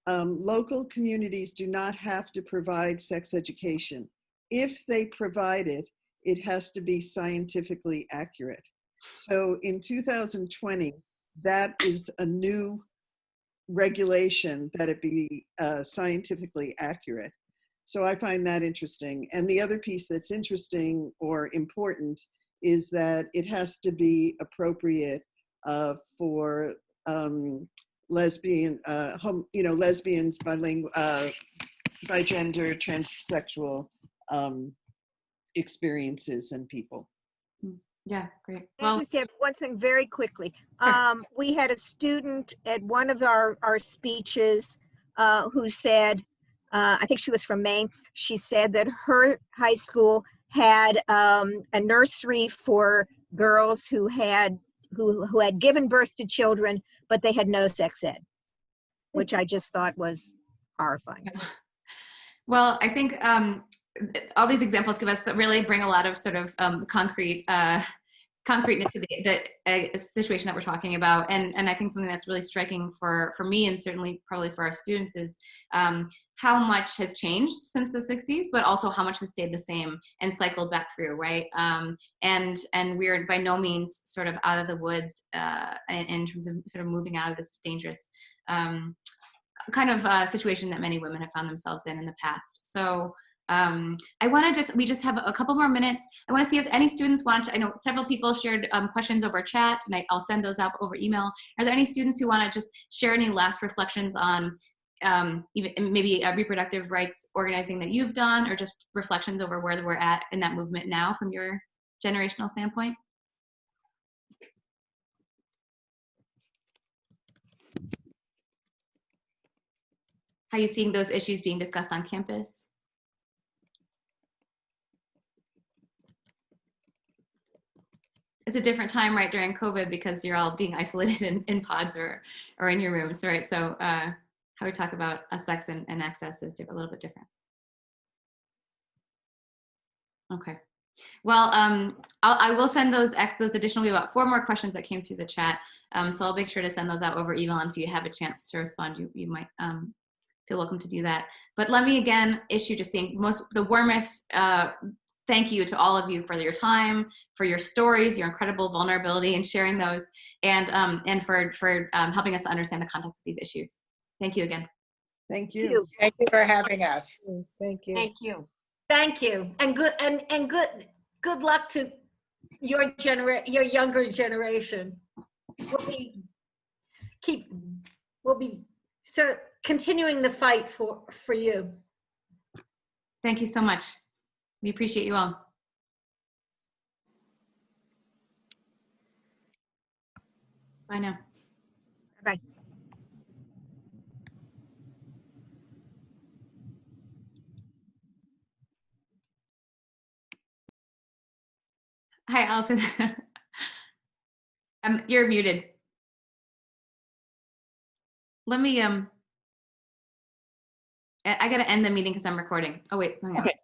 local communities do not have to provide sex education. If they provide it, it has to be scientifically accurate. So in 2020, that is a new regulation that it be scientifically accurate. So I find that interesting. And the other piece that's interesting or important is that it has to be appropriate for lesbian, lesbians, bilingual, bigender, transsexual experiences and people. Yeah, great. I just have one thing very quickly. We had a student at one of our speeches who said, I think she was from Maine, she said that her high school had a nursery for girls who had given birth to children, but they had no sex ed, which I just thought was horrifying. Well, I think all these examples give us really bring a lot of sort of concreteness to the situation that we're talking about. And I think something that's really striking for me, and certainly probably for our students, is how much has changed since the 60s, but also how much has stayed the same and cycled back through, right? And we're by no means sort of out of the woods in terms of sort of moving out of this dangerous kind of situation that many women have found themselves in the past. So we just have a couple more minutes. I want to see if any students want to, I know several people shared questions over chat, and I'll send those out over email. Are there any students who want to just share any last reflections on even maybe reproductive rights organizing that you've done, or just reflections over where we're at in that movement now from your generational standpoint? How are you seeing those issues being discussed on campus? It's a different time, right, during COVID, because you're all being isolated in pods or in your rooms, right? So how we talk about sex and access is a little bit different. Okay. Well, I will send those additional, we have about 4 more questions that came through the chat. So I'll make sure to send those out over email, and if you have a chance to respond, you might feel welcome to do that. But let me again issue just the warmest thank you to all of you for your time, for your stories, your incredible vulnerability in sharing those, and for helping us to understand the context of these issues. Thank you again. Thank you. Thank you for having us. Thank you. Thank you. Thank you. And good luck to your younger generation. We'll be continuing the fight for you. Thank you so much. We appreciate you all. Bye now. Bye. Hi, Alison. You're muted. Let me, I gotta end the meeting because I'm recording. Oh wait, hang on. Okay.